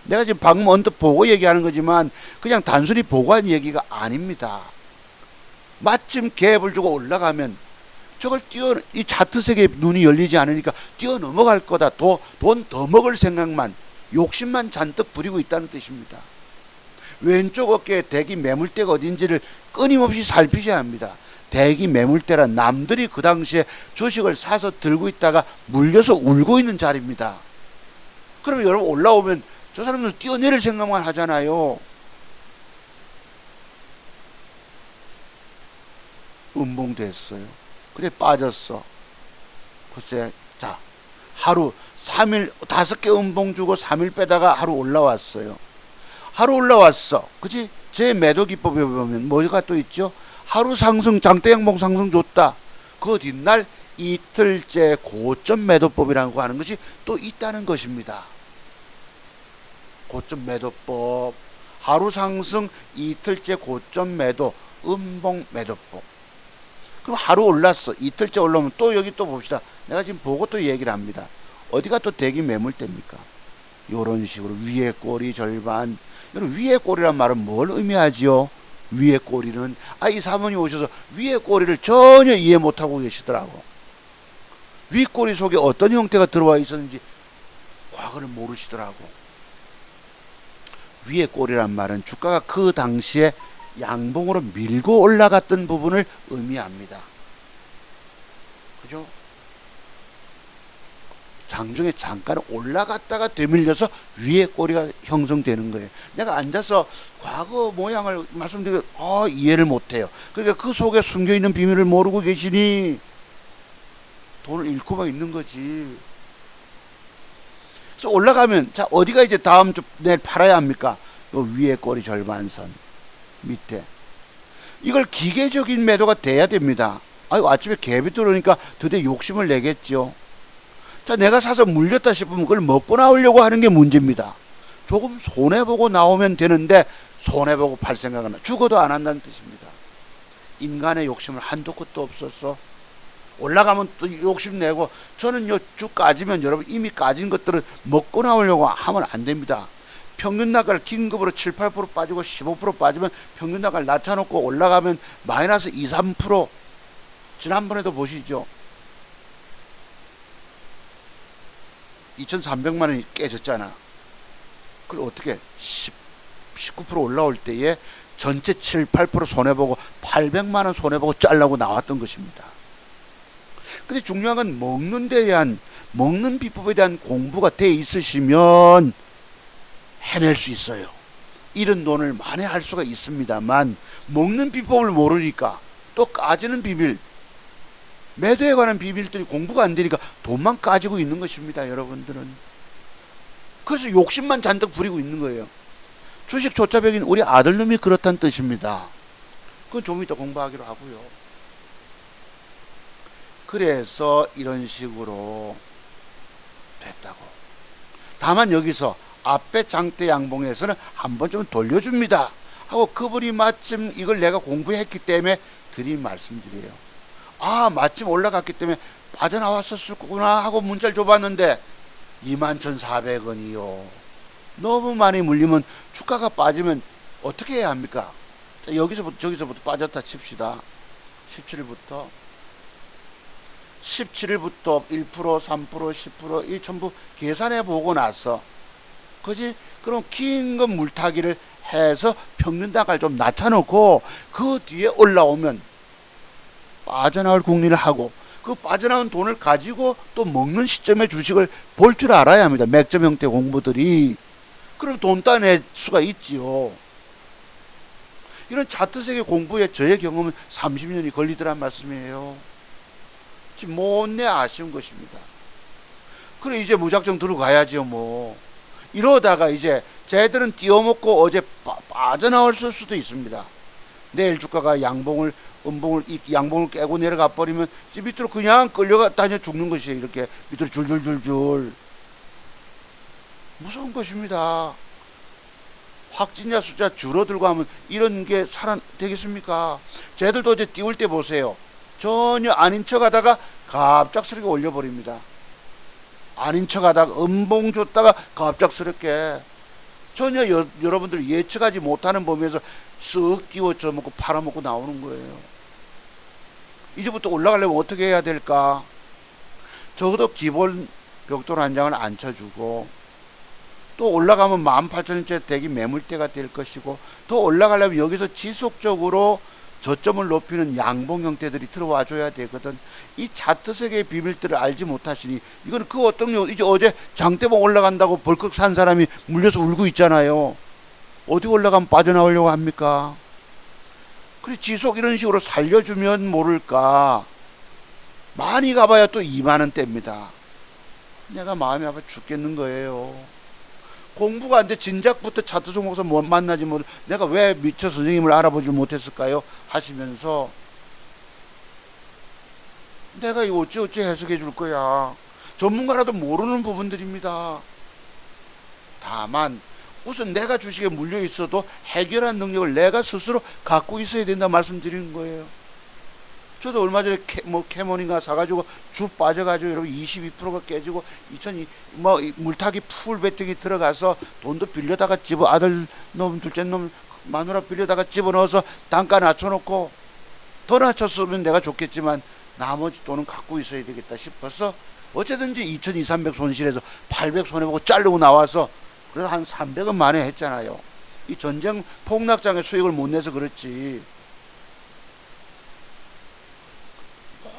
내가 지금 방금 언뜻 보고 얘기하는 거지만 그냥 단순히 보고한 얘기가 아닙니다. 마침 갭을 주고 올라가면 저걸 이 차트색에 눈이 열리지 않으니까 뛰어넘어갈 거다. 돈 더 먹을 생각만, 욕심만 잔뜩 부리고 있다는 뜻입니다. 왼쪽 어깨에 대기 매물대가 어딘지를 끊임없이 살피셔야 합니다. 대기 매물대란 남들이 그 당시에 주식을 사서 들고 있다가 물려서 울고 있는 자리입니다. 그러면 여러분 올라오면 저 사람들 뛰어내릴 생각만 하잖아요. 음봉됐어요. 그래 빠졌어. 글쎄, 자, 하루 3일 5개 음봉 주고 3일 빼다가 하루 올라왔어요. 하루 올라왔어. 그치? 제 매도 기법에 보면 뭐가 또 있죠? 하루 상승, 장대 양봉 상승 줬다. 그 뒷날 이틀째 고점 매도법이라고 하는 것이 또 있다는 것입니다. 고점 매도법, 하루 상승, 이틀째 고점 매도, 음봉 매도법. 그럼 하루 올랐어. 이틀째 올라오면 또 여기 또 봅시다. 내가 지금 보고 또 얘기를 합니다. 어디가 또 대기 매물대입니까? 요런 식으로 위에 꼬리 절반. 여러분, 위에 꼬리란 말은 뭘 의미하지요? 위에 꼬리는 이 사모님 오셔서 위에 꼬리를 전혀 이해 못하고 계시더라고. 윗꼬리 속에 어떤 형태가 들어와 있었는지 과거를 모르시더라고. 위에 꼬리란 말은 주가가 그 당시에 양봉으로 밀고 올라갔던 부분을 의미합니다. 그죠? 장중에 잠깐 올라갔다가 되밀려서 위에 꼬리가 형성되는 거예요. 내가 앉아서 과거 모양을 말씀드리고 이해를 못해요. 그러니까 그 속에 숨겨있는 비밀을 모르고 계시니 돈을 잃고만 있는 거지. 그래서 올라가면 자 어디가 이제 다음 주 내일 팔아야 합니까? 요 위에 꼬리 절반선 밑에 이걸 기계적인 매도가 돼야 됩니다. 아이고 아침에 갭이 들어오니까 드디어 욕심을 내겠죠. 자 내가 사서 물렸다 싶으면 그걸 먹고 나오려고 하는 게 문제입니다. 조금 손해보고 나오면 되는데 손해보고 팔 생각은 죽어도 안 한다는 뜻입니다. 인간의 욕심을 한도 끝도 없어서 올라가면 또 욕심내고 저는 요 쭉 까지면 여러분 이미 까진 것들은 먹고 나오려고 하면 안 됩니다. 평균 나갈 긴급으로 7, 8% 빠지고 15% 빠지면 평균 나갈 낮춰놓고 올라가면 마이너스 2, 3% 지난번에도 보시죠. 2,300만 원이 깨졌잖아. 그걸 어떻게 19% 올라올 때에 전체 7, 8% 손해보고 800만 원 손해보고 잘라고 나왔던 것입니다. 근데 중요한 건 먹는 비법에 대한 공부가 돼 있으시면 해낼 수 있어요. 잃은 돈을 만회할 수가 있습니다만 먹는 비법을 모르니까 또 까지는 비밀, 매도에 관한 비밀들이 공부가 안 되니까 돈만 까지고 있는 것입니다. 여러분들은. 그래서 욕심만 잔뜩 부리고 있는 거예요. 주식 조차벽인 우리 아들놈이 그렇다는 뜻입니다. 그건 좀 이따 공부하기로 하고요. 그래서 이런 식으로 됐다고. 다만 여기서 앞에 장대 양봉에서는 한번 좀 돌려줍니다 하고 그분이 마침 이걸 내가 공부했기 때문에 드린 말씀드려요. 마침 올라갔기 때문에 빠져나왔었구나 하고 문자를 줘봤는데 21,400원이요. 너무 많이 물리면 주가가 빠지면 어떻게 해야 합니까? 여기서부터 저기서부터 빠졌다 칩시다. 17일부터 1%, 3%, 10%, 이 전부 계산해 보고 나서 그지? 그럼 긴 건 물타기를 해서 평균 단가를 좀 낮춰놓고 그 뒤에 올라오면 빠져나올 궁리를 하고 그 빠져나온 돈을 가지고 또 먹는 시점에 주식을 볼 줄 알아야 합니다. 맥점 형태 공부들이. 그럼 돈 따낼 수가 있지요. 이런 차트 세계 공부에 저의 경험은 30년이 걸리더란 말씀이에요. 지금 못내 아쉬운 것입니다. 그래 이제 무작정 들어가야지요 뭐. 이러다가 이제 쟤들은 띄워먹고 어제 빠져나올 수도 있습니다. 내일 주가가 양봉을 이 양봉을 깨고 내려가 버리면 밑으로 그냥 끌려가 다녀 죽는 것이에요. 이렇게 밑으로 줄줄줄줄. 무서운 것입니다. 확진자 숫자 줄어들고 하면 이런 게 되겠습니까? 쟤들도 어제 띄울 때 보세요. 전혀 아닌 척 하다가 갑작스럽게 올려버립니다. 아닌 척 하다가 음봉 줬다가 갑작스럽게 전혀 여러분들 예측하지 못하는 범위에서 쓱 띄워져 먹고 팔아먹고 나오는 거예요. 이제부터 올라가려면 어떻게 해야 될까? 적어도 기본 벽돌 한 장을 안 쳐주고 또 올라가면 18,000원째 대기 매물대가 될 것이고 더 올라가려면 여기서 지속적으로 저점을 높이는 양봉 형태들이 들어와 줘야 되거든. 이 차트 세계의 비밀들을 알지 못하시니 이거는 그 어떤 이제 어제 장대봉 올라간다고 벌컥 산 사람이 물려서 울고 있잖아요. 어디 올라가면 빠져나오려고 합니까? 그래 지속 이런 식으로 살려주면 모를까. 많이 가봐야 또 2만원대입니다. 내가 마음이 아파 죽겠는 거예요. 공부가 안 돼 진작부터 차트 종목에서 못 만나지 못 내가 왜 미처 선생님을 알아보지 못했을까요? 하시면서 내가 이거 어찌 해석해 줄 거야. 전문가라도 모르는 부분들입니다. 다만 우선 내가 주식에 물려 있어도 해결한 능력을 내가 스스로 갖고 있어야 된다 말씀드리는 거예요. 저도 얼마 전에 캐몬인가 사가지고 주 빠져가지고 여러분 22%가 깨지고 물타기 풀 배팅이 들어가서 돈도 빌려다가 아들 놈 둘째 놈 마누라 빌려다가 집어넣어서 단가 낮춰놓고 더 낮췄으면 내가 좋겠지만 나머지 돈은 갖고 있어야 되겠다 싶어서 어쨌든지 2,200, 300 손실해서 800 손해보고 자르고 나와서 그래서 한 300원 만에 했잖아요. 이 전쟁 폭락장에 수익을 못 내서 그렇지.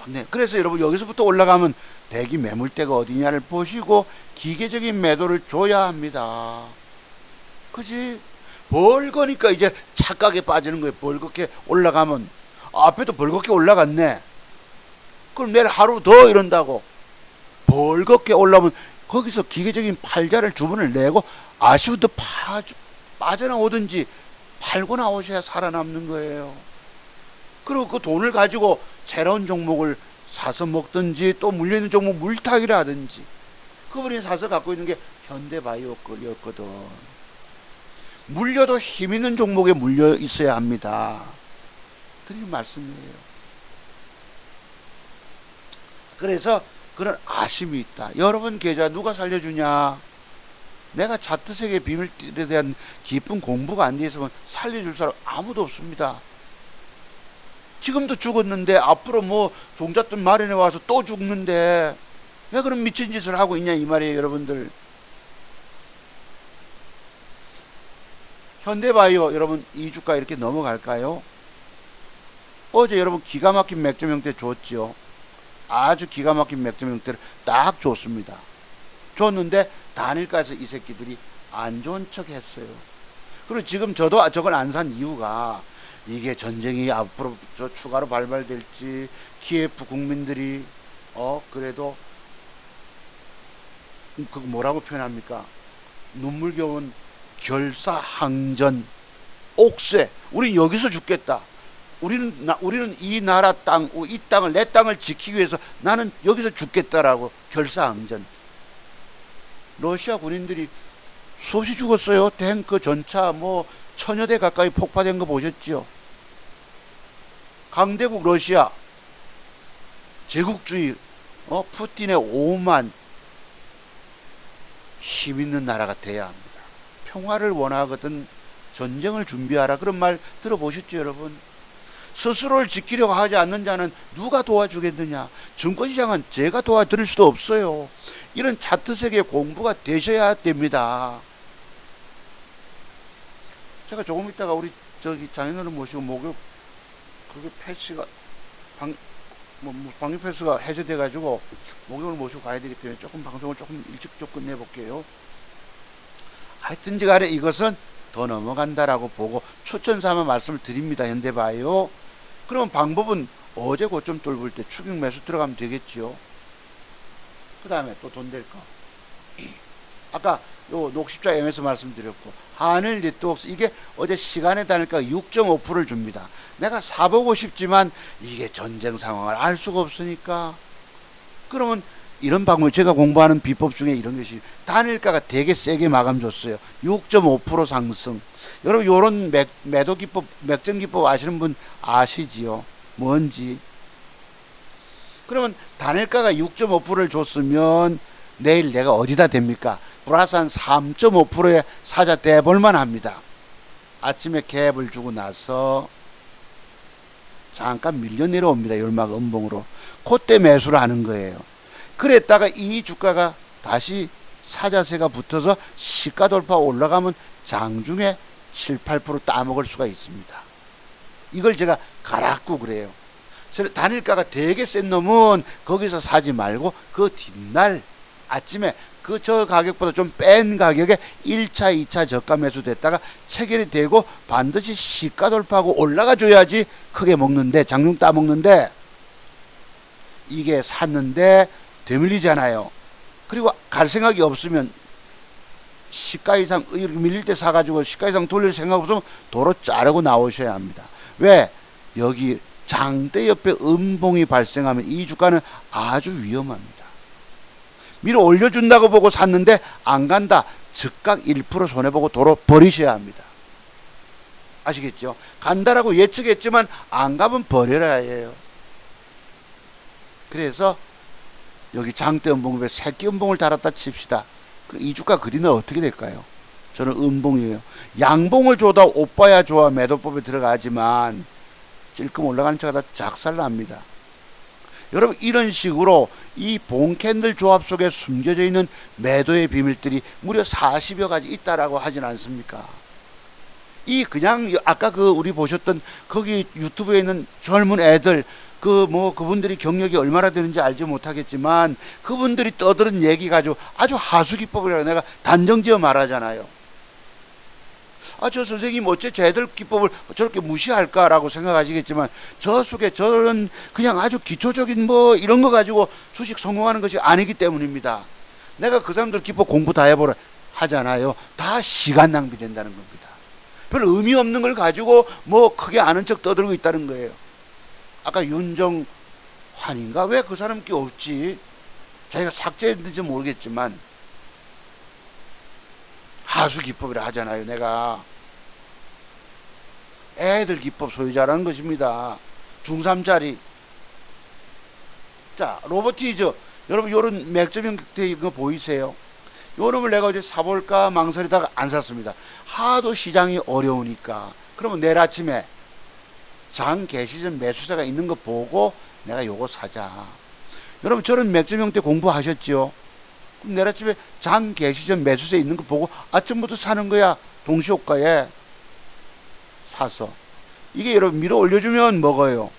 네, 그래서 여러분 여기서부터 올라가면 대기 매물대가 어디냐를 보시고 기계적인 매도를 줘야 합니다. 그지? 벌거니까 이제 착각에 빠지는 거예요. 벌겋게 올라가면 앞에도 벌겋게 올라갔네. 그럼 내일 하루 더 이런다고. 벌겋게 올라오면 거기서 기계적인 팔자를 주문을 내고 아쉬운데 빠져나오든지 팔고 나오셔야 살아남는 거예요. 그리고 그 돈을 가지고 새로운 종목을 사서 먹든지 또 물려있는 종목 물타기를 하든지. 그분이 사서 갖고 있는 게 현대바이오였거든. 물려도 힘있는 종목에 물려 있어야 합니다. 드리는 말씀이에요. 그래서 그런 아쉬움이 있다. 여러분 계좌 누가 살려주냐? 내가 차트세계 비밀에 대한 깊은 공부가 안 돼 있으면 살려줄 사람 아무도 없습니다. 지금도 죽었는데 앞으로 뭐 종잣돈 마련해 와서 또 죽는데 왜 그런 미친 짓을 하고 있냐 이 말이에요, 여러분들. 현대바이오 여러분 2주가 이렇게 넘어갈까요? 어제 여러분 기가 막힌 맥점 형태 줬죠. 아주 기가 막힌 맥점 형태를 딱 줬습니다. 줬는데 단일가에서 이 새끼들이 안 좋은 척 했어요. 그리고 지금 저도 저걸 안 산 이유가 이게 전쟁이 앞으로 저 추가로 발발될지 키예프 국민들이 그래도 그 뭐라고 표현합니까? 눈물겨운 결사항전 옥새. 우린 여기서 죽겠다. 우리는 이 나라 땅, 이 땅을 내 땅을 지키기 위해서 나는 여기서 죽겠다라고 결사항전. 러시아 군인들이 수없이 죽었어요. 탱크, 전차 뭐 1000여 대 가까이 폭파된 거 보셨죠? 강대국 러시아 제국주의 푸틴의 오만 힘있는 나라가 돼야 합니다. 평화를 원하거든 전쟁을 준비하라 그런 말 들어보셨죠, 여러분? 스스로를 지키려고 하지 않는 자는 누가 도와주겠느냐? 증권시장은 제가 도와드릴 수도 없어요. 이런 차트세계 공부가 되셔야 됩니다. 제가 조금 있다가 우리 저기 장인어른 모시고 목욕 그게 패스가 방역 패스가 해제돼 가지고 목욕을 모시고 가야 되기 때문에 조금 방송을 조금 일찍 좀 끝내 볼게요. 하여튼지 간에 이것은 더 넘어간다라고 보고 추천 삼아 말씀을 드립니다. 현대바이오. 그러면 방법은 어제 고점 뚫을 때 추격 매수 들어가면 되겠지요. 그 다음에 또 돈 될 거. 아까 요 녹십자 MS 말씀드렸고 하늘 네트워크스 이게 어제 시간에 다니까 6.5%를 줍니다. 내가 사보고 싶지만 이게 전쟁 상황을 알 수가 없으니까 그러면 이런 방법 제가 공부하는 비법 중에 이런 것이 단일가가 되게 세게 마감 줬어요. 6.5% 상승. 여러분 요런 매도 기법 맥점 기법 아시는 분 아시지요? 뭔지. 그러면 단일가가 6.5%를 줬으면 내일 내가 어디다 댑니까? 플러스 한 3.5%의 사자 대볼만 합니다. 아침에 갭을 주고 나서 잠깐 밀려 내려옵니다. 열막 음봉으로. 그때 매수를 하는 거예요. 그랬다가 이 주가가 다시 사자세가 붙어서 시가 돌파 올라가면 장중에 7, 8% 따먹을 수가 있습니다. 이걸 제가 가라앉고 그래요. 단일가가 되게 센 놈은 거기서 사지 말고 그 뒷날 아침에 그 저 가격보다 좀 뺀 가격에 1차, 2차 저가 매수됐다가 체결이 되고 반드시 시가 돌파하고 올라가 줘야지 크게 먹는데 장중 따먹는데 이게 샀는데 되밀리잖아요. 그리고 갈 생각이 없으면 시가 이상 이렇게 밀릴 때 사가지고 시가 이상 돌릴 생각 없으면 도로 자르고 나오셔야 합니다. 왜? 여기 장대 옆에 음봉이 발생하면 이 주가는 아주 위험합니다. 밀어 올려준다고 보고 샀는데 안 간다. 즉각 1% 손해보고 도로 버리셔야 합니다. 아시겠죠? 간다라고 예측했지만 안 가면 버려야 해요. 그래서 여기 장대 음봉에 새끼 음봉을 달았다 칩시다. 이 주가 그리는 어떻게 될까요? 저는 음봉이에요. 양봉을 줘도 오빠야 좋아 매도법에 들어가지만 찔끔 올라가는 차가 다 작살납니다. 여러분 이런 식으로 이 봉캔들 조합 속에 숨겨져 있는 매도의 비밀들이 무려 40여 가지 있다라고 하진 않습니까? 이 그냥 아까 그 우리 보셨던 거기 유튜브에 있는 젊은 애들 그분들이 경력이 얼마나 되는지 알지 못하겠지만 그분들이 떠드는 얘기 가지고 아주 하수기법이라고 내가 단정지어 말하잖아요. 저 선생님 어째 쟤들 기법을 저렇게 무시할까라고 생각하시겠지만 저 속에 저런 그냥 아주 기초적인 이런 거 가지고 수식 성공하는 것이 아니기 때문입니다. 내가 그 사람들 기법 공부 다 해보라 하잖아요. 다 시간 낭비된다는 겁니다. 별 의미 없는 걸 가지고 크게 아는 척 떠들고 있다는 거예요. 아까 윤정환인가? 왜 그 사람 게 없지? 자기가 삭제했는지 모르겠지만 하수기법이라 하잖아요. 내가 애들 기법 소유자라는 것입니다. 중3짜리. 자, 로보티즈. 여러분 요런 맥점 형태 이거 보이세요? 요놈을 내가 어제 사볼까 망설이다가 안 샀습니다. 하도 시장이 어려우니까. 그러면 내일 아침에 장 개시 전 매수세가 있는 거 보고 내가 요거 사자. 여러분 저런 맥점 형태 공부하셨죠? 그럼 내일 아침에 장 개시 전 매수세 있는 거 보고 아침부터 사는 거야. 동시효과에 사서. 이게 여러분 밀어 올려주면 먹어요.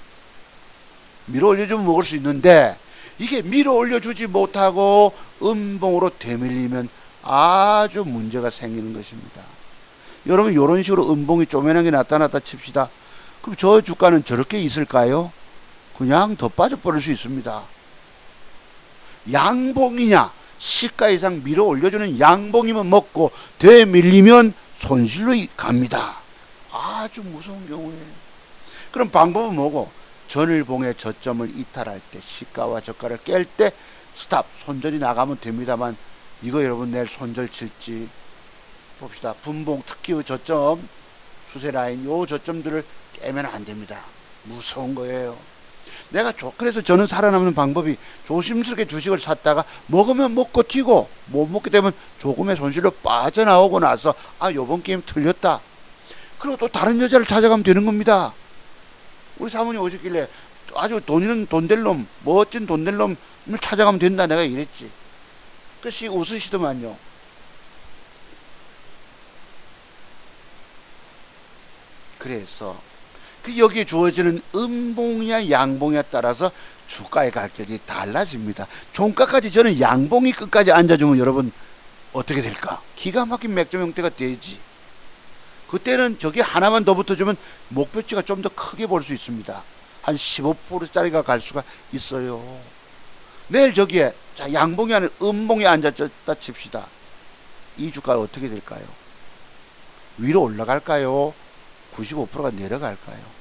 밀어 올려주면 먹을 수 있는데 이게 밀어 올려주지 못하고 음봉으로 되밀리면 아주 문제가 생기는 것입니다. 여러분 이런 식으로 음봉이 쪼매나게 나타났다 칩시다. 그럼 저 주가는 저렇게 있을까요? 그냥 더 빠져버릴 수 있습니다. 양봉이냐 시가 이상 밀어 올려주는 양봉이면 먹고 되밀리면 손실로 갑니다. 아주 무서운 경우에. 그럼 방법은 뭐고? 전일봉의 저점을 이탈할 때 시가와 저가를 깰 때 스탑 손절이 나가면 됩니다만 이거 여러분 내일 손절 칠지 봅시다. 분봉 특히 저점 추세 라인 요 저점들을 깨면 안 됩니다. 무서운 거예요. 그래서 저는 살아남는 방법이 조심스럽게 주식을 샀다가 먹으면 먹고 튀고 못 먹게 되면 조금의 손실로 빠져나오고 나서 요번 게임 틀렸다. 그리고 또 다른 여자를 찾아가면 되는 겁니다. 우리 사모님 오셨길래 아주 돈 있는 돈 될 놈, 멋진 돈 될 놈을 찾아가면 된다 내가 이랬지. 그것이 웃으시더만요. 그래서 여기에 주어지는 음봉이냐 양봉이냐 따라서 주가의 가격이 달라집니다. 종가까지 저는 양봉이 끝까지 앉아주면 여러분 어떻게 될까? 기가 막힌 맥점 형태가 되지. 그때는 저기 하나만 더 붙어주면 목표치가 좀 더 크게 볼 수 있습니다. 한 15%짜리가 갈 수가 있어요. 내일 저기에 양봉이 아닌 음봉에 앉았다 칩시다. 이 주가가 어떻게 될까요? 위로 올라갈까요? 95%가 내려갈까요?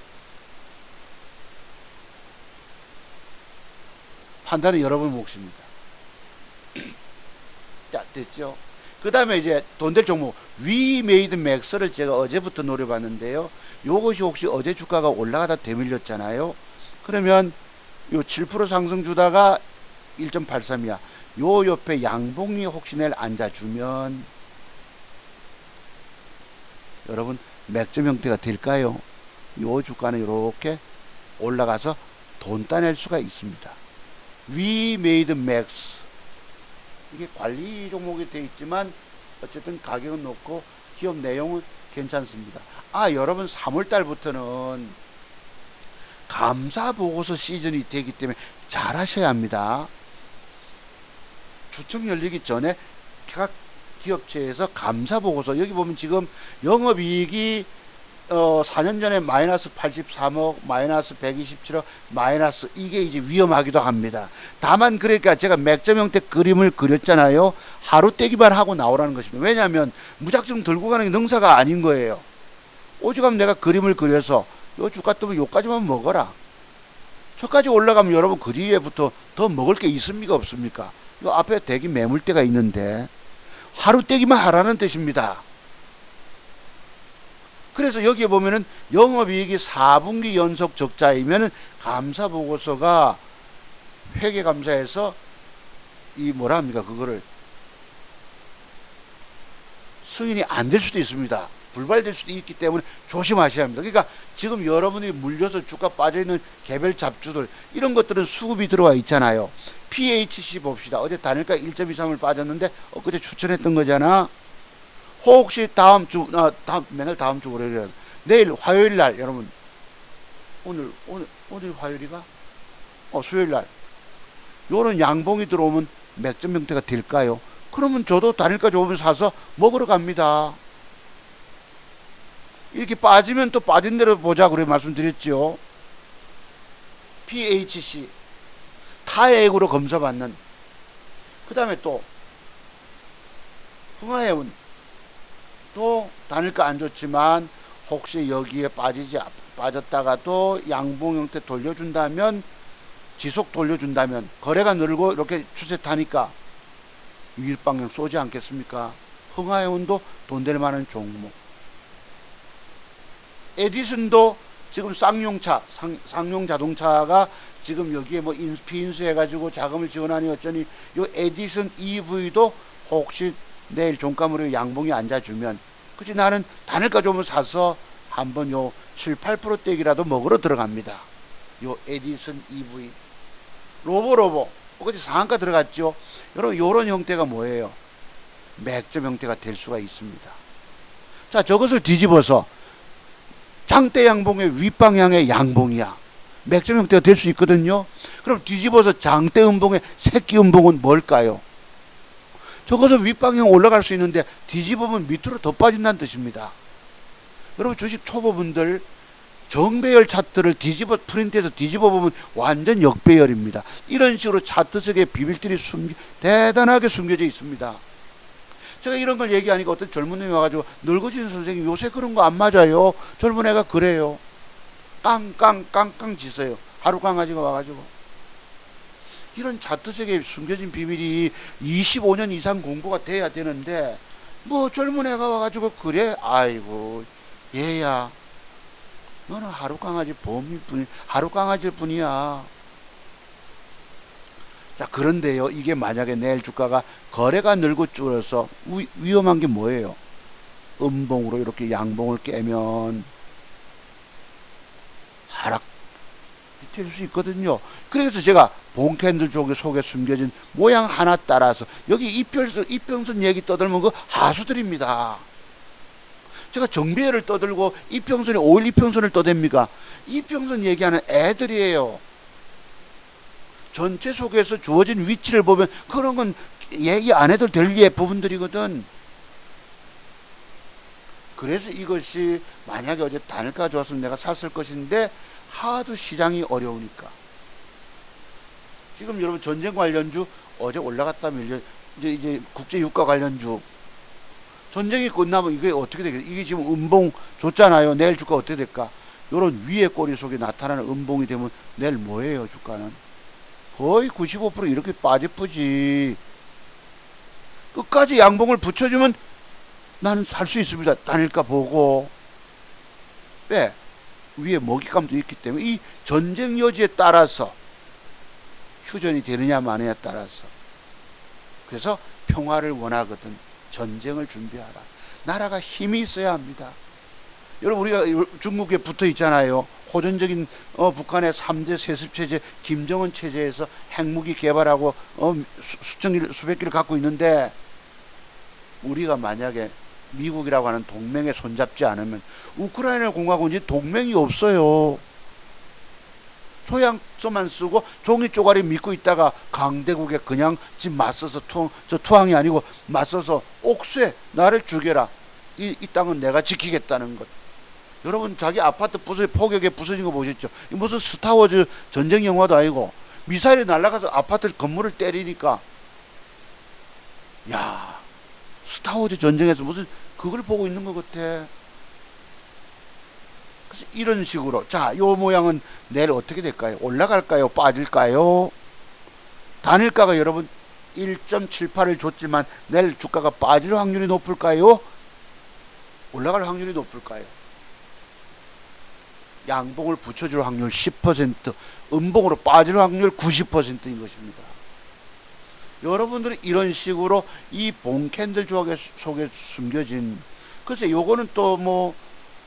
판단은 여러분 몫입니다. 자, 됐죠? 그 다음에 이제 돈 될 종목 위 메이드 맥스를 제가 어제부터 노려봤는데요. 요것이 혹시 어제 주가가 올라가다 되밀렸잖아요. 그러면 요 7% 상승 주다가 1.83이야. 요 옆에 양봉이 혹시 내일 앉아주면 여러분 맥점 형태가 될까요? 요 주가는 이렇게 올라가서 돈 따낼 수가 있습니다. 위 메이드 맥스 이게 관리 종목이 되어 있지만 어쨌든 가격은 높고 기업 내용은 괜찮습니다. 여러분 3월달부터는 감사보고서 시즌이 되기 때문에 잘 하셔야 합니다. 주청 열리기 전에 각 기업체에서 감사보고서 여기 보면 지금 영업이익이 4년 전에 마이너스 83억, 마이너스 127억, 마이너스 이게 이제 위험하기도 합니다. 다만 그러니까 제가 맥점 형태 그림을 그렸잖아요. 하루 떼기만 하고 나오라는 것입니다. 왜냐하면 무작정 들고 가는 게 능사가 아닌 거예요. 오죽하면 내가 그림을 그려서 요 주가 뜨면 요까지만 먹어라. 저까지 올라가면 여러분 그 뒤에부터 더 먹을 게 있습니까 없습니까? 요 앞에 대기 매물대가 있는데 하루 떼기만 하라는 뜻입니다. 그래서 여기에 보면은 영업이익이 4분기 연속 적자이면은 감사보고서가 회계감사에서 이 뭐라 합니까? 그거를 승인이 안 될 수도 있습니다. 불발될 수도 있기 때문에 조심하셔야 합니다. 그러니까 지금 여러분이 물려서 주가 빠져있는 개별 잡주들 이런 것들은 수급이 들어와 있잖아요. PHC 봅시다. 어제 단일가 1.23을 빠졌는데 엊그제 추천했던 거잖아. 혹시 다음 주, 맨날 다음 주 월요일에 내일 화요일 날 여러분 오늘 화요일이가 수요일 날 요런 양봉이 들어오면 맥점 형태가 될까요? 그러면 저도 단일가 조금 사서 먹으러 갑니다. 이렇게 빠지면 또 빠진 대로 보자 그래 말씀드렸죠. PHC 타액으로 검사받는, 그 다음에 또 흥하해운 또 단일가 안 좋지만 혹시 여기에 빠졌다가도 양봉 형태 돌려준다면, 지속 돌려준다면, 거래가 늘고 이렇게 추세 타니까 유일방향 쏘지 않겠습니까? 흥하해운도 돈 될 만한 종목. 에디슨도 지금 쌍용차, 상용 자동차가 지금 여기에 뭐 피인수 해가지고 자금을 지원하니 어쩌니, 요 에디슨 EV도 혹시 내일 종가물에 양봉이 앉아주면, 그치, 나는 단일가 좀 사서 한번 요 7, 8%대기라도 먹으러 들어갑니다. 요 에디슨 EV. 로보. 그치, 상한가 들어갔죠. 여러분, 요런 형태가 뭐예요? 맥점 형태가 될 수가 있습니다. 자, 저것을 뒤집어서 장대 양봉의 윗방향의 양봉이야. 맥점 형태가 될 수 있거든요. 그럼 뒤집어서 장대 음봉의 새끼 음봉은 뭘까요? 저것은 윗방향 올라갈 수 있는데 뒤집으면 밑으로 더 빠진다는 뜻입니다. 여러분, 주식 초보분들 정배열 차트를 뒤집어 프린트해서 뒤집어 보면 완전 역배열입니다. 이런 식으로 차트 속에 비밀들이 대단하게 숨겨져 있습니다. 제가 이런 걸 얘기하니까 어떤 젊은 놈이 와가지고, 늙어지는 선생님 요새 그런 거 안 맞아요. 젊은 애가 그래요. 깡깡 짖어요. 하루 강아지가 와가지고. 이런 차트 속에 숨겨진 비밀이 25년 이상 공부가 돼야 되는데, 뭐 젊은 애가 와가지고 그래? 아이고, 얘야, 너는 하루 강아지일 뿐이야. 자, 그런데요, 이게 만약에 내일 주가가 거래가 늘고 줄어서 위험한 게 뭐예요? 음봉으로 이렇게 양봉을 깨면 하락 될 수 있거든요. 그래서 제가 본캔들 속에 숨겨진 모양 하나 따라서 여기 이평선 얘기 떠들면 그 하수들입니다. 제가 정배열을 떠들고 이평선에 5일 이평선을 떠댑니까? 이평선 얘기하는 애들이에요. 전체 속에서 주어진 위치를 보면 그런 건 얘기 안 해도 될 부분들이거든. 그래서 이것이 만약에 어제 단일가 좋았으면 내가 샀을 것인데 하도 시장이 어려우니까. 지금 여러분 전쟁 관련주 어제 올라갔다 밀려, 이제 국제 유가 관련주 전쟁이 끝나면 이게 어떻게 되겠어요? 이게 지금 음봉 줬잖아요. 내일 주가 어떻게 될까? 요런 위에 꼬리 속에 나타나는 음봉이 되면 내일 뭐예요? 주가는 거의 95% 이렇게 빠지쁘지. 끝까지 양봉을 붙여주면 나는 살 수 있습니다. 단일가 보고. 왜? 위에 먹잇감도 있기 때문에 이 전쟁 여지에 따라서 휴전이 되느냐 마느냐에 따라서. 그래서 평화를 원하거든 전쟁을 준비하라. 나라가 힘이 있어야 합니다. 여러분, 우리가 중국에 붙어 있잖아요. 호전적인 북한의 3대 세습체제 김정은 체제에서 핵무기 개발하고 수백 기를 갖고 있는데, 우리가 만약에 미국이라고 하는 동맹에 손잡지 않으면 우크라이나 공화국은 이제 동맹이 없어요. 초양서만 쓰고 종이 쪼가리 믿고 있다가 강대국에 그냥 집 맞서서 투항이 아니고 맞서서 옥쇄 나를 죽여라. 이 땅은 내가 지키겠다는 것. 여러분, 자기 아파트 폭격에 부서진 거 보셨죠? 무슨 스타워즈 전쟁 영화도 아니고 미사일이 날아가서 아파트 건물을 때리니까, 야, 스타워즈 전쟁에서 무슨 그걸 보고 있는 것 같아. 그래서 이런 식으로, 자, 요 모양은 내일 어떻게 될까요? 올라갈까요? 빠질까요? 단일가가 여러분 1.78을 줬지만 내일 주가가 빠질 확률이 높을까요? 올라갈 확률이 높을까요? 양봉을 붙여줄 확률 10%, 음봉으로 빠질 확률 90%인 것입니다. 여러분들이 이런 식으로 이 본캔들 조각 속에 숨겨진, 글쎄 요거는 또 뭐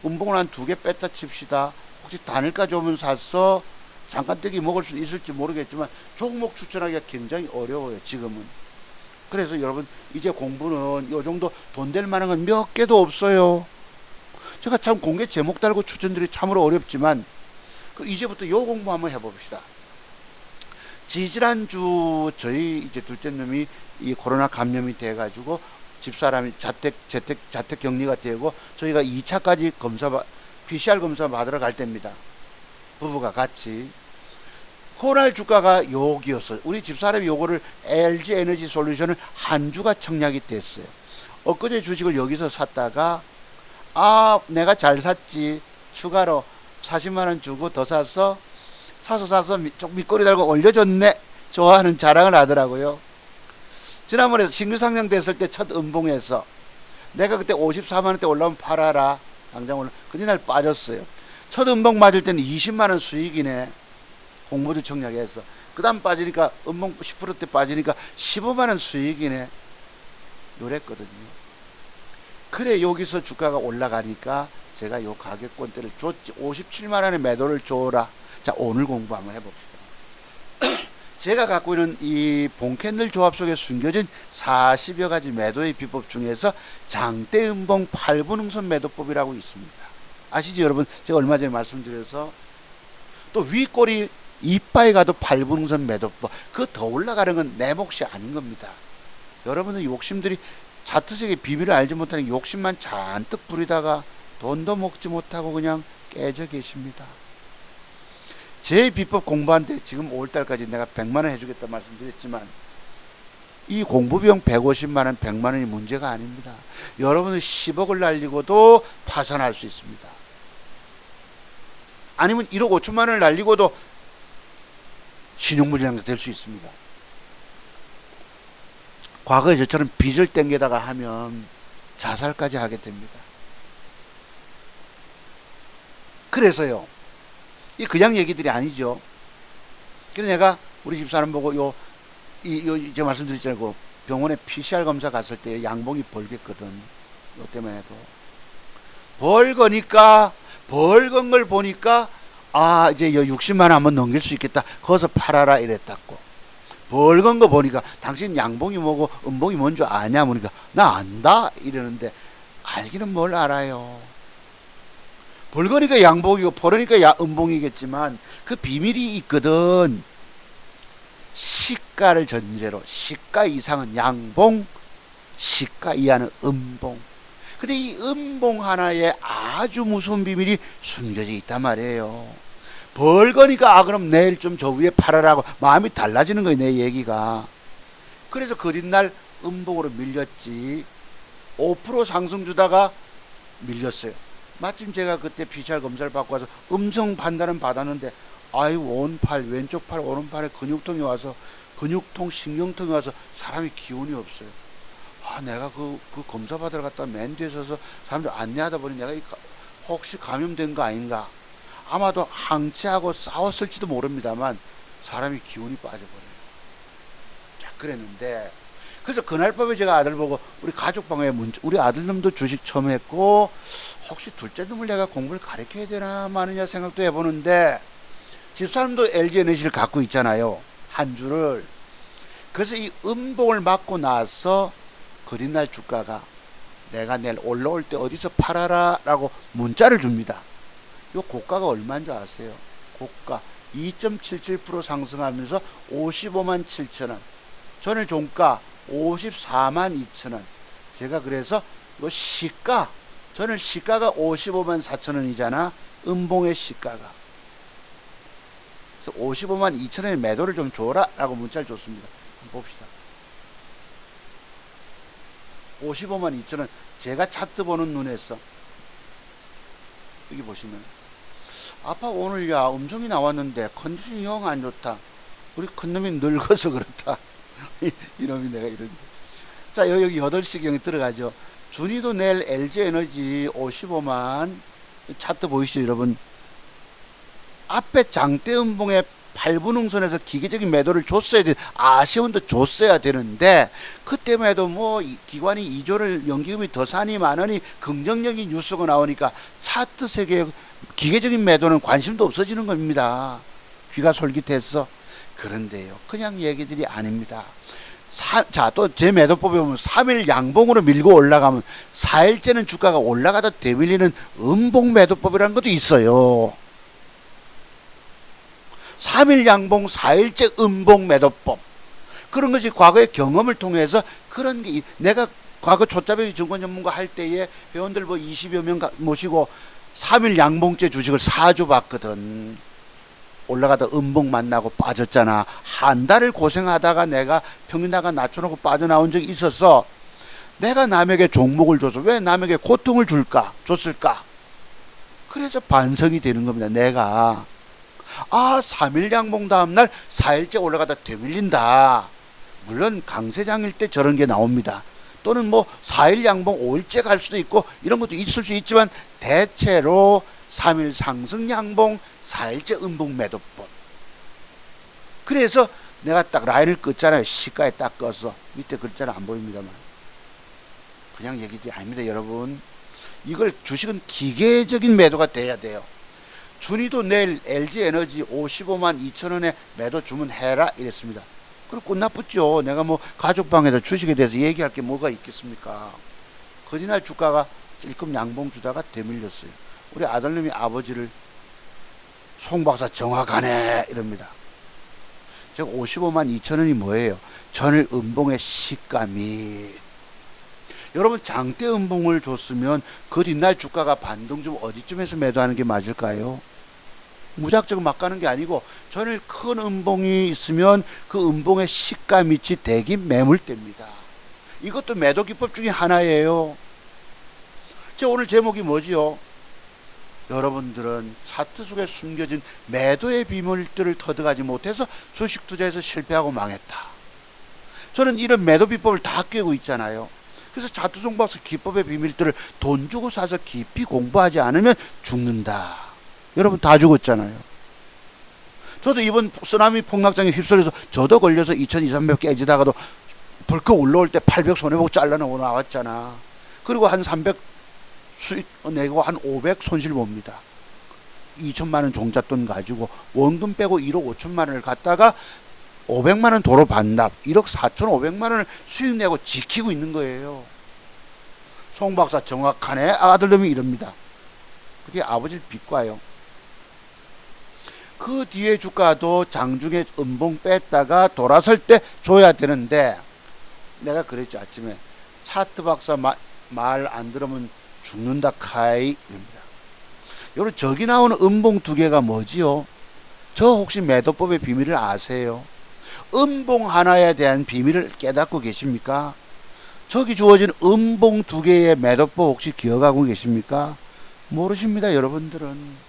음봉을 한 2개 뺐다 칩시다. 혹시 단일가 좀 사서 잠깐 뜨기 먹을 수 있을지 모르겠지만 종목 추천하기가 굉장히 어려워요, 지금은. 그래서 여러분, 이제 공부는 요 정도 돈 될 만한 건 몇 개도 없어요. 제가 참 공개 제목 달고 추천드리기 참으로 어렵지만, 이제부터 요 공부 한번 해봅시다. 지지난주 저희 이제 둘째 놈이 이 코로나 감염이 돼가지고 집사람이 자택 격리가 되고 저희가 2차까지 PCR 검사 받으러 갈 때입니다. 부부가 같이. 그날 주가가 여기였어요. 우리 집사람이 요거를 LG 에너지 솔루션을 한 주가 청약이 됐어요. 엊그제 주식을 여기서 샀다가 내가 잘 샀지. 추가로 40만원 주고 더 사서 좀 밑꼬리 달고 올려줬네. 좋아하는 자랑을 하더라고요. 지난번에 신규 상장됐을 때 첫 음봉에서 내가 그때 54만원대 올라오면 팔아라. 당장 올라. 그날 빠졌어요. 첫 음봉 맞을 때는 20만원 수익이네. 공모주 청약해서. 그 다음 빠지니까 음봉 10%대 빠지니까 15만원 수익이네. 요랬거든요. 그래 여기서 주가가 올라가니까 제가 요 가격권대를 줬지. 57만원의 매도를 줘라. 자, 오늘 공부 한번 해봅시다. 제가 갖고 있는 이 봉캔들 조합 속에 숨겨진 40여 가지 매도의 비법 중에서 장대 음봉 8분 응선 매도법이라고 있습니다. 아시죠 여러분? 제가 얼마 전에 말씀드려서 또 윗꼬리 이빠에 가도 8분 응선 매도법. 그 더 올라가는 건 내 몫이 아닌 겁니다. 여러분들 욕심들이 차트색의 비밀을 알지 못하는 욕심만 잔뜩 부리다가 돈도 먹지 못하고 그냥 깨져 계십니다. 제 비법 공부하는데 지금 5월달까지 내가 100만원 해주겠다 말씀드렸지만 이 공부비용 150만원 100만원이 문제가 아닙니다. 여러분은 10억을 날리고도 파산할 수 있습니다. 아니면 1억 5천만원을 날리고도 신용불량자 될 수 있습니다. 과거에 저처럼 빚을 땡겨다가 하면 자살까지 하게 됩니다. 그래서요, 이 그냥 얘기들이 아니죠. 그래서 내가 우리 집사람 보고 제가 말씀드렸잖아요. 그 병원에 PCR 검사 갔을 때 양봉이 벌겠거든. 요 때문에 해도. 벌건 걸 보니까 이제 60만원 한번 넘길 수 있겠다. 거기서 팔아라 이랬다고. 벌건 거 보니까 당신 양봉이 뭐고 음봉이 뭔 줄 아냐? 보니까 나 안다 이러는데 알기는 뭘 알아요. 벌거니까 양봉이고 벌으니까 음봉이겠지만 그 비밀이 있거든. 시가를 전제로 시가 이상은 양봉, 시가 이하는 음봉. 근데 이 음봉 하나에 아주 무서운 비밀이 숨겨져 있단 말이에요. 벌거니까 그럼 내일 좀 저 위에 팔아라고 마음이 달라지는 거예요. 내 얘기가. 그래서 그린날 음봉으로 밀렸지. 5% 상승 주다가 밀렸어요. 마침 제가 그때 PCR 검사를 받고 와서 음성 판단은 받았는데 오른팔 왼쪽 팔 오른팔에 근육통이 와서 근육통 신경통이 와서 사람이 기운이 없어요. 내가 그 검사 받으러 갔다 맨 뒤에 서서 사람들 안내하다 보니 내가 혹시 감염된 거 아닌가. 아마도 항체하고 싸웠을지도 모릅니다만 사람이 기운이 빠져버려요. 자, 그랬는데 그래서 그날 밤에 제가 아들 보고 우리 가족방에 우리 아들놈도 주식 처음 했고 혹시 둘째 놈을 내가 공부를 가르쳐야 되나 마느냐 생각도 해보는데 집사람도 LG 에너지를 갖고 있잖아요. 한 주를. 그래서 이 음봉을 맞고 나서 그린날 주가가 내가 내일 올라올 때 어디서 팔아라 라고 문자를 줍니다. 요 고가가 얼마인 줄 아세요? 고가 2.77% 상승하면서 55만 7천원. 전일 종가 54만 2천원. 제가 그래서 요 시가 전일 시가가 55만 4천원이잖아. 음봉의 시가가. 그래서 55만 2천원의 매도를 좀 줘라 라고 문자를 줬습니다. 한번 봅시다. 55만 2천원. 제가 차트 보는 눈에서 여기 보시면 아빠 오늘 음성이 나왔는데 컨디션이 영 안 좋다. 우리 큰놈이 늙어서 그렇다. 이놈이 내가 이런데. 자, 여기 8시경에 들어가죠. 준이도 내일 LG 에너지 55만 차트 보이시죠 여러분. 앞에 장대 음봉에 8분 응선에서 기계적인 매도를 줬어야 돼. 아쉬운도 줬어야 되는데 그때만 해도 기관이 2조를 연기금이 더 사니 많으니 긍정적인 뉴스가 나오니까 차트 세계에 기계적인 매도는 관심도 없어지는 겁니다. 귀가 솔깃해서. 그런데요, 그냥 얘기들이 아닙니다. 자, 또 제 매도법에 보면 3일 양봉으로 밀고 올라가면 4일째는 주가가 올라가다 되밀리는 음봉 매도법이라는 것도 있어요. 3일 양봉 4일째 음봉 매도법. 그런 것이 과거의 경험을 통해서 그런 게 내가 과거 초짜배기 증권 전문가 할 때에 회원들 뭐 20여 명 모시고 3일 양봉째 주식을 사주 봤거든. 올라가다 음봉 만나고 빠졌잖아. 한 달을 고생하다가 내가 평균단가 낮춰놓고 빠져나온 적이 있었어. 내가 남에게 종목을 줘서 왜 남에게 고통을 줬을까? 그래서 반성이 되는 겁니다. 내가 3일 양봉 다음날 4일째 올라가다 되밀린다. 물론 강세장일 때 저런 게 나옵니다. 또는 뭐 4일 양봉 5일째 갈 수도 있고 이런 것도 있을 수 있지만 대체로 3일 상승 양봉 4일째 음봉 매도법. 그래서 내가 딱 라인을 껐잖아요. 시가에 딱 껐어. 밑에 글자는 안 보입니다만. 그냥 얘기지 아닙니다, 여러분. 이걸 주식은 기계적인 매도가 돼야 돼요. 준이도 내일 LG에너지 55만 2천 원에 매도 주문해라 이랬습니다. 그럼 끝나붙죠. 내가 뭐 가족방에다 주식에 대해서 얘기할 게 뭐가 있겠습니까? 거짓날 주가가 찔끔 양봉 주다가 되밀렸어요. 우리 아들님이 아버지를 송 박사 정확하네 이럽니다. 제가 55만 2천 원이 뭐예요? 전일 음봉의 시가미. 여러분 장대 음봉을 줬으면 그 뒷날 주가가 반등 좀 어디쯤에서 매도하는 게 맞을까요? 무작정 막 가는 게 아니고 전일 큰 음봉이 있으면 그 음봉의 시가 밑이 대기 매물대입니다. 이것도 매도 기법 중에 하나예요. 제 오늘 제목이 뭐지요? 여러분들은 차트 속에 숨겨진 매도의 비밀들을 터득하지 못해서 주식 투자에서 실패하고 망했다. 저는 이런 매도 비법을 다 꿰고 있잖아요. 그래서 차트 송박사 기법의 비밀들을 돈 주고 사서 깊이 공부하지 않으면 죽는다. 여러분 다 죽었잖아요. 저도 이번 쓰나미 폭락장에 휩쓸려서 저도 걸려서 2200, 300 깨지다가도 벌컥 올라올 때 800 손해보고 잘라내고 나왔잖아. 그리고 한 300 수익 내고 한 500 손실 봅니다. 2천만원 종잣돈 가지고 원금 빼고 1억 5천만원을 갖다가 500만원 도로 반납 1억 4,500만원을 수익 내고 지키고 있는 거예요. 송 박사 정확하네. 아들놈이 이럽니다. 그게 아버지를 빚과요. 그 뒤에 주가도 장중에 음봉 뺐다가 돌아설 때 줘야 되는데 내가 그랬죠. 아침에 차트 박사 말 안 들으면 죽는다 카이 입니다. 여러분 저기 나오는 음봉 두 개가 뭐지요? 저 혹시 매도법의 비밀을 아세요? 음봉 하나에 대한 비밀을 깨닫고 계십니까? 저기 주어진 음봉 두 개의 매도법 혹시 기억하고 계십니까? 모르십니다, 여러분들은.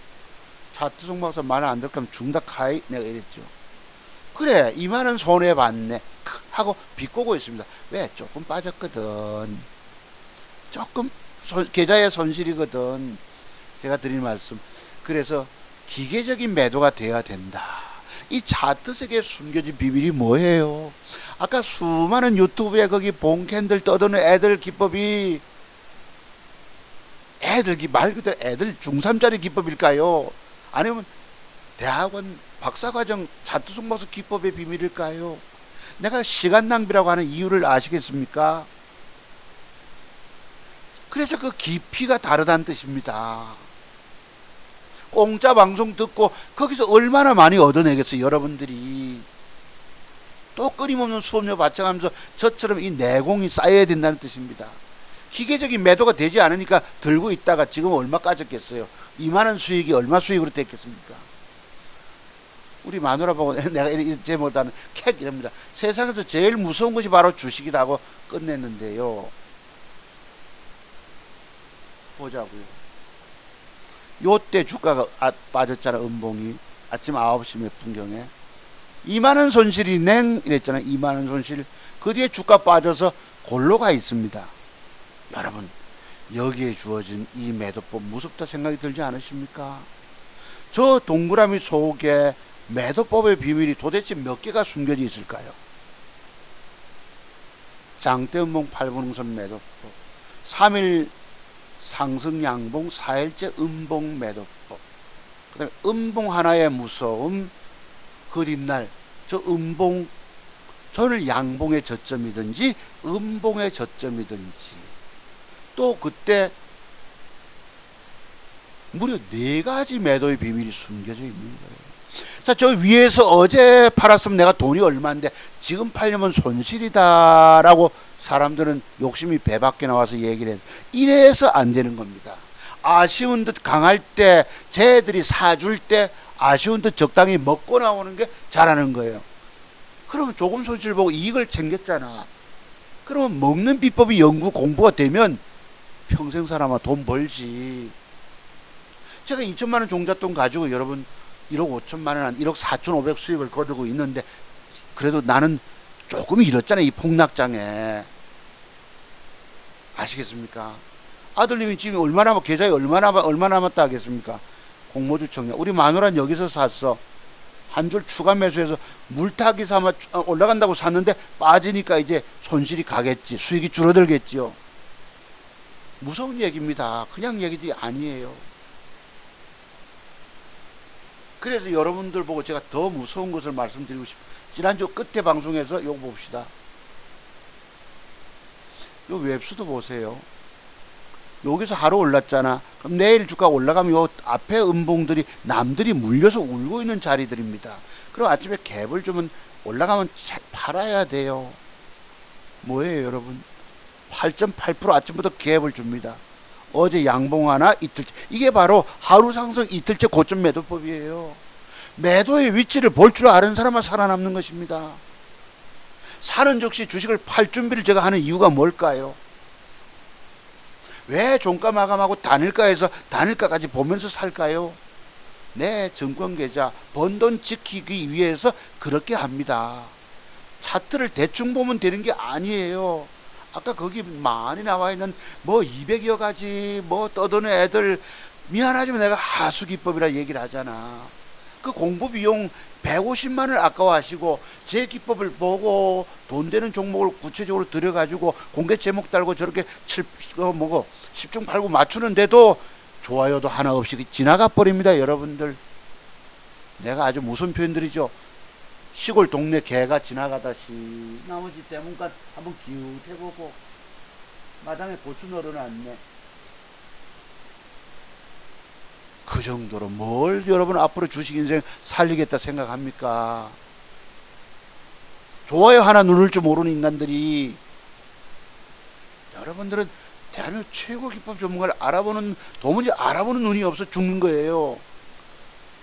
차트 송박사 말 안 들으면 죽는다 카이 내가 이랬죠. 그래 2만원 손해봤네 하고 비꼬고 있습니다. 왜? 조금 빠졌거든. 조금 계좌의 손실이거든. 제가 드린 말씀. 그래서 기계적인 매도가 돼야 된다. 이 차트 세계에 숨겨진 비밀이 뭐예요? 아까 수많은 유튜브에 거기 봉캔들 떠드는 애들 기법이 말 그대로 애들 중3짜리 기법일까요? 아니면 대학원 박사과정 차트 송박사 기법의 비밀일까요? 내가 시간 낭비라고 하는 이유를 아시겠습니까? 그래서 그 깊이가 다르다는 뜻입니다. 공짜 방송 듣고 거기서 얼마나 많이 얻어내겠어요, 여러분들이. 또 끊임없는 수업료 바쳐가면서 저처럼 이 내공이 쌓여야 된다는 뜻입니다. 기계적인 매도가 되지 않으니까 들고 있다가 지금 얼마 까졌겠어요? 2만원 수익이 얼마 수익으로 됐겠습니까? 우리 마누라 보고 내가 이 제목보다는 캣 이럽니다. 세상에서 제일 무서운 것이 바로 주식이라고 끝냈는데요. 보자고요. 요때 주가가 빠졌잖아. 음봉이 아침 9시 몇 분경에 2만원 손실이 냉 이랬잖아. 2만원 손실. 그 뒤에 주가 빠져서 골로 가 있습니다. 여러분 여기에 주어진 이 매도법 무섭다 생각이 들지 않으십니까? 저 동그라미 속에 매도법의 비밀이 도대체 몇 개가 숨겨져 있을까요? 장대 음봉 8분음선 매도법, 3일 상승 양봉 4일째 음봉 매도법, 그 다음에 음봉 하나의 무서움, 그 뒷날 저 음봉 저를 양봉의 저점이든지 음봉의 저점이든지 또 그때 무려 4가지 매도의 비밀이 숨겨져 있는 거예요. 자, 저 위에서 어제 팔았으면 내가 돈이 얼마인데 지금 팔려면 손실이다라고 사람들은 욕심이 배밖에 나와서 얘기를 해서 이래서 안 되는 겁니다. 아쉬운 듯 강할 때 쟤들이 사줄 때 아쉬운 듯 적당히 먹고 나오는 게 잘하는 거예요. 그러면 조금 손실 보고 이익을 챙겼잖아. 그러면 먹는 비법이 연구 공부가 되면 평생 살아마 돈 벌지. 제가 2천만 원 종잣돈 가지고 여러분 1억 5천만 원, 한 1억 4천5백 수익을 거두고 있는데 그래도 나는 조금 잃었잖아요. 이 폭락장에. 아시겠습니까? 아들님이 지금 얼마나 계좌에 얼마 남았다 하겠습니까? 공모주 청약. 우리 마누라는 여기서 샀어. 한 줄 추가 매수해서 물타기 삼아 올라간다고 샀는데 빠지니까 이제 손실이 가겠지. 수익이 줄어들겠지요. 무서운 얘기입니다. 그냥 얘기지 아니에요. 그래서 여러분들 보고 제가 더 무서운 것을 말씀드리고 싶어요. 지난주 끝에 방송에서 이거 봅시다. 요 웹수도 보세요. 여기서 하루 올랐잖아. 그럼 내일 주가 올라가면 요 앞에 음봉들이 남들이 물려서 울고 있는 자리들입니다. 그럼 아침에 갭을 주면 올라가면 팔아야 돼요. 뭐예요, 여러분? 8.8% 아침부터 갭을 줍니다. 어제 양봉 하나 이틀째. 이게 바로 하루 상승 이틀째 고점 매도법이에요. 매도의 위치를 볼 줄 아는 사람만 살아남는 것입니다. 사는 즉시 주식을 팔 준비를 제가 하는 이유가 뭘까요? 왜 종가 마감하고 단일가에서 단일가까지 보면서 살까요? 내 증권계좌 번 돈 지키기 위해서 그렇게 합니다. 차트를 대충 보면 되는 게 아니에요. 아까 거기 많이 나와 있는 뭐 200여 가지 뭐 떠드는 애들 미안하지만 내가 하수기법이라 얘기를 하잖아. 그 공부 비용 150만을 아까워하시고 제 기법을 보고 돈 되는 종목을 구체적으로 들여가지고 공개 제목 달고 저렇게 10중 8구 맞추는데도 좋아요도 하나 없이 지나가 버립니다. 여러분들, 내가 아주 무슨 표현들이죠. 시골 동네 개가 지나가다시 나머지 대문간 한번 기웃해보고 마당에 고추 널어놨네. 그 정도로 뭘 여러분 앞으로 주식 인생 살리겠다 생각합니까? 좋아요 하나 누를 줄 모르는 인간들이, 여러분들은 대한민국 최고 기법 전문가를 도무지 알아보는 눈이 없어 죽는 거예요.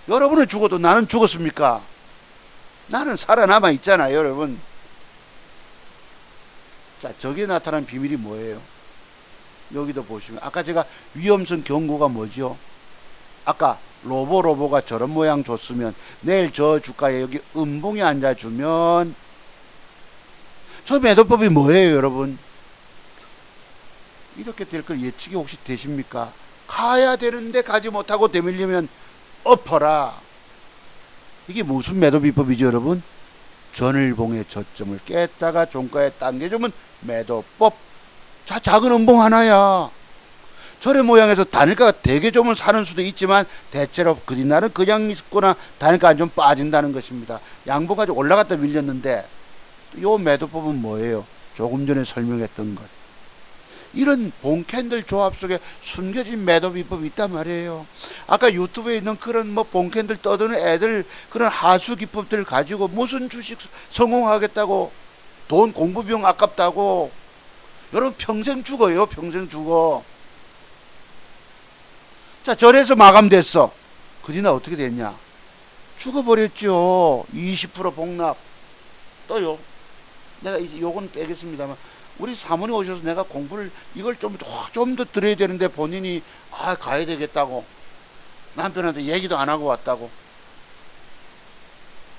여러분은 죽어도 나는 죽었습니까? 나는 살아남아 있잖아요, 여러분. 자, 저기에 나타난 비밀이 뭐예요? 여기도 보시면 아까 제가 위험성 경고가 뭐죠? 아까 로보가 저런 모양 줬으면 내일 저 주가에 여기 음봉에 앉아주면 저 매도법이 뭐예요, 여러분? 이렇게 될 걸 예측이 혹시 되십니까? 가야 되는데 가지 못하고 되밀리면 엎어라. 이게 무슨 매도 비법이죠, 여러분? 전일봉의 저점을 깼다가 종가에 당겨주면 매도법. 자, 작은 음봉 하나야. 저래 모양에서 단일가가 되게 좋으면 사는 수도 있지만 대체로 그날은 그냥 있거나 단일가가 좀 빠진다는 것입니다. 양봉 가지고 올라갔다 밀렸는데 요 매도법은 뭐예요? 조금 전에 설명했던 것. 이런 봉캔들 조합 속에 숨겨진 매도 비법이 있단 말이에요. 아까 유튜브에 있는 그런 뭐 봉캔들 떠드는 애들 그런 하수 기법들 가지고 무슨 주식 성공하겠다고, 돈 공부 비용 아깝다고, 여러분 평생 죽어요. 평생 죽어. 자, 절에서 마감됐어. 그 뒤나 어떻게 됐냐? 죽어버렸죠. 20% 복납. 또요. 내가 이제 요건 빼겠습니다만, 우리 사모님 오셔서 내가 공부를 이걸 좀 더 들어야 되는데 본인이 가야 되겠다고 남편한테 얘기도 안 하고 왔다고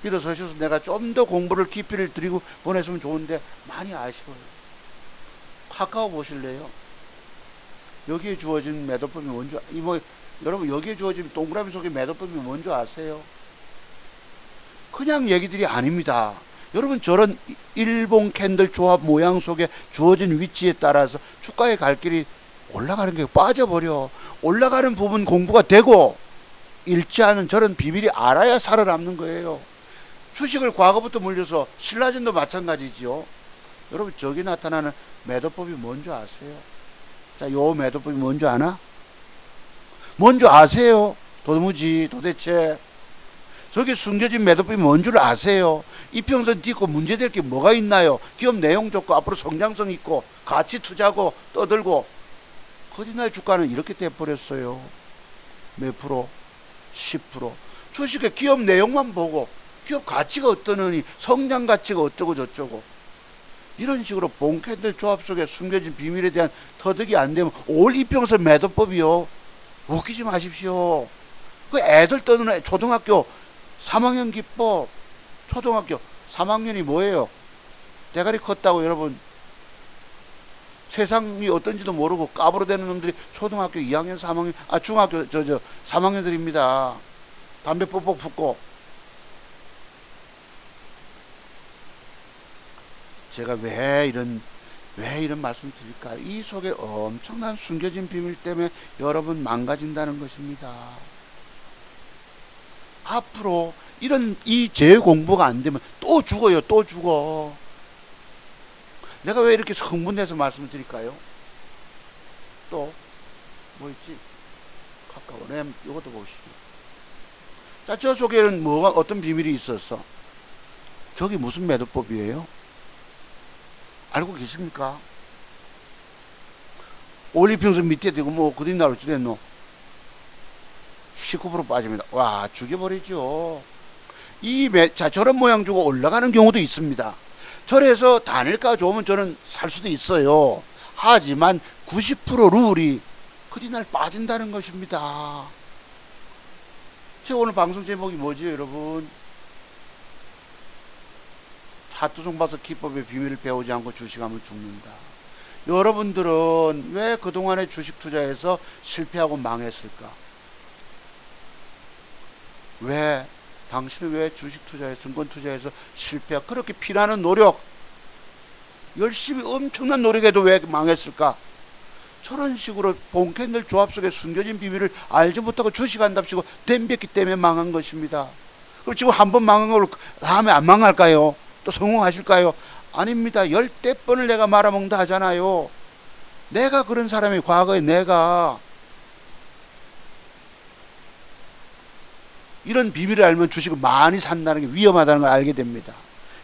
일어서셔서 내가 좀 더 공부를 깊이를 들이고 보냈으면 좋은데 많이 아쉬워요. 카카오 보실래요? 여기에 주어진 매도법이 뭔지 여러분, 여기에 주어진 동그라미 속의 매도법이 뭔지 아세요? 그냥 얘기들이 아닙니다. 여러분, 저런 일봉 캔들 조합 모양 속에 주어진 위치에 따라서 주가의 갈 길이 올라가는 게 빠져버려. 올라가는 부분 공부가 되고 잃지 않은 저런 비밀이 알아야 살아남는 거예요. 주식을 과거부터 물려서 신라젠도 마찬가지지요. 여러분, 저기 나타나는 매도법이 뭔지 아세요? 자, 요 매도법이 뭔지 아나? 뭔지 아세요? 도무지 도대체 저게 숨겨진 매도법이 뭔 줄 아세요? 이평선 딛고 문제될 게 뭐가 있나요? 기업 내용 좋고 앞으로 성장성 있고 가치 투자고 떠들고 거짓말 주가는 이렇게 돼버렸어요. 몇 프로? 10%. 주식의 기업 내용만 보고 기업 가치가 어떠느니 성장 가치가 어쩌고 저쩌고 이런 식으로 본캔들 조합 속에 숨겨진 비밀에 대한 터득이 안 되면 올 이평선 매도법이요. 웃기지 마십시오. 그 애들 떠드는 초등학교 3학년 기법, 초등학교 3학년이 뭐예요? 대가리 컸다고 여러분 세상이 어떤지도 모르고 까불어대는 놈들이 초등학교 2학년 3학년 중학교 3학년들입니다. 담배 뻑뻑 붓고. 제가 왜 이런 말씀 드릴까? 이 속에 엄청난 숨겨진 비밀 때문에 여러분 망가진다는 것입니다. 앞으로 이 재공부가 안 되면 또 죽어요. 또 죽어. 내가 왜 이렇게 흥분해서 말씀을 드릴까요? 또 뭐 있지? 가까워. 이것도 보시죠. 자, 저 속에는 어떤 비밀이 있었어? 저기 무슨 매도법이에요? 알고 계십니까? 올리평선 밑에 되고 뭐 그뒤 날 어찌 됐노? 19% 빠집니다. 와, 죽여버리죠. 자, 저런 모양 주고 올라가는 경우도 있습니다. 저래서 단일가 좋으면 저는 살 수도 있어요. 하지만 90% 룰이 그뒤날 빠진다는 것입니다. 제 오늘 방송 제목이 뭐지요, 여러분? 차트송 봐서 기법의 비밀을 배우지 않고 주식하면 죽는다. 여러분들은 왜 그동안에 주식 투자에서 실패하고 망했을까? 당신은 왜 주식 투자에, 증권 투자에서 실패하고 그렇게 피나는 노력, 열심히 엄청난 노력해도 왜 망했을까? 저런 식으로 본캔들 조합 속에 숨겨진 비밀을 알지 못하고 주식한답시고 댐볐기 때문에 망한 것입니다. 그럼 지금 한 번 망한 걸 다음에 안 망할까요? 또 성공하실까요? 아닙니다. 10대 번을 내가 말아먹는다 하잖아요. 내가 그런 사람이 과거에 내가 이런 비밀을 알면 주식을 많이 산다는 게 위험하다는 걸 알게 됩니다.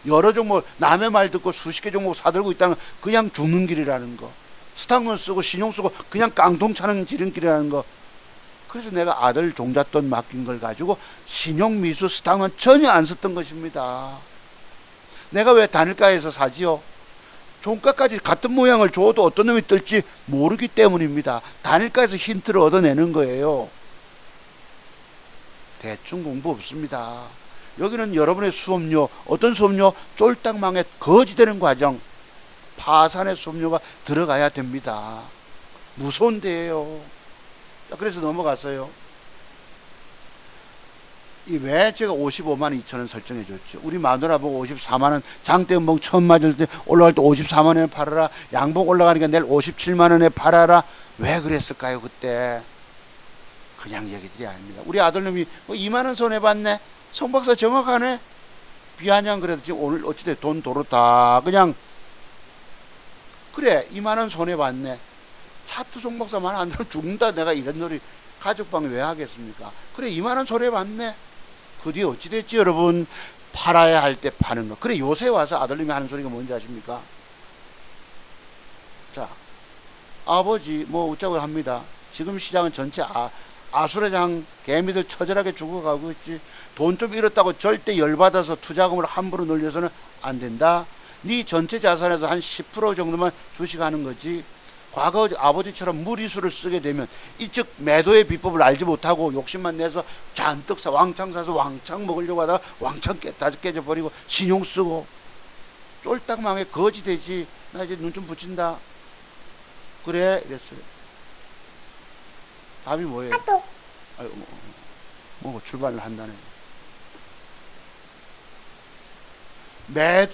여러 종목 남의 말 듣고 수십 개 종목 사들고 있다는 건 그냥 죽는 길이라는 거. 스탁만 쓰고 신용 쓰고 그냥 깡통 차는 지름길이라는 거. 그래서 내가 아들 종잣돈 맡긴 걸 가지고 신용 미수 스탁만 전혀 안 썼던 것입니다. 내가 왜 단일가에서 사지요? 종가까지 같은 모양을 줘도 어떤 놈이 뜰지 모르기 때문입니다. 단일가에서 힌트를 얻어내는 거예요. 대충 공부 없습니다. 여기는 여러분의 수업료, 어떤 수업료? 쫄딱망에 거지되는 과정, 파산의 수업료가 들어가야 됩니다. 무서운 데예요. 그래서 넘어갔어요. 왜 제가 55만 2천원 설정해 줬죠? 우리 마누라 보고 54만원 장대음봉 처음 맞을 때 올라갈 때 54만원에 팔아라, 양봉 올라가니까 내일 57만원에 팔아라. 왜 그랬을까요? 그때 그냥 얘기들이 아닙니다. 우리 아들놈이 2만원 손해봤네. 성박사 정확하네. 비아냥 그래도 지금 오늘 어찌돼 돈 도로 다 그냥 그래 2만원 손해봤네. 차트 송박사 말 안 들으면 죽는다. 내가 이런 소리 가족방에 왜 하겠습니까? 그래 2만원 손해봤네. 그 뒤에 어찌됐지 여러분? 팔아야 할 때 파는 거. 그래 요새 와서 아들님이 하는 소리가 뭔지 아십니까? 자, 아버지 뭐 웃자고 합니다. 지금 시장은 전체 아수라장 개미들 처절하게 죽어가고 있지. 돈 좀 잃었다고 절대 열받아서 투자금을 함부로 늘려서는 안 된다. 네 전체 자산에서 한 10% 정도만 주식하는 거지. 과거 아버지처럼 무리수를 쓰게 되면 이즉 매도의 비법을 알지 못하고 욕심만 내서 잔뜩 왕창 사서 왕창 먹으려고 하다가 왕창 다 깨져버리고 신용 쓰고 쫄딱망에 거지 되지. 나 이제 눈 좀 붙인다. 그래 이랬어요. 답이 뭐예요? 아유, 뭐 출발을 한다네.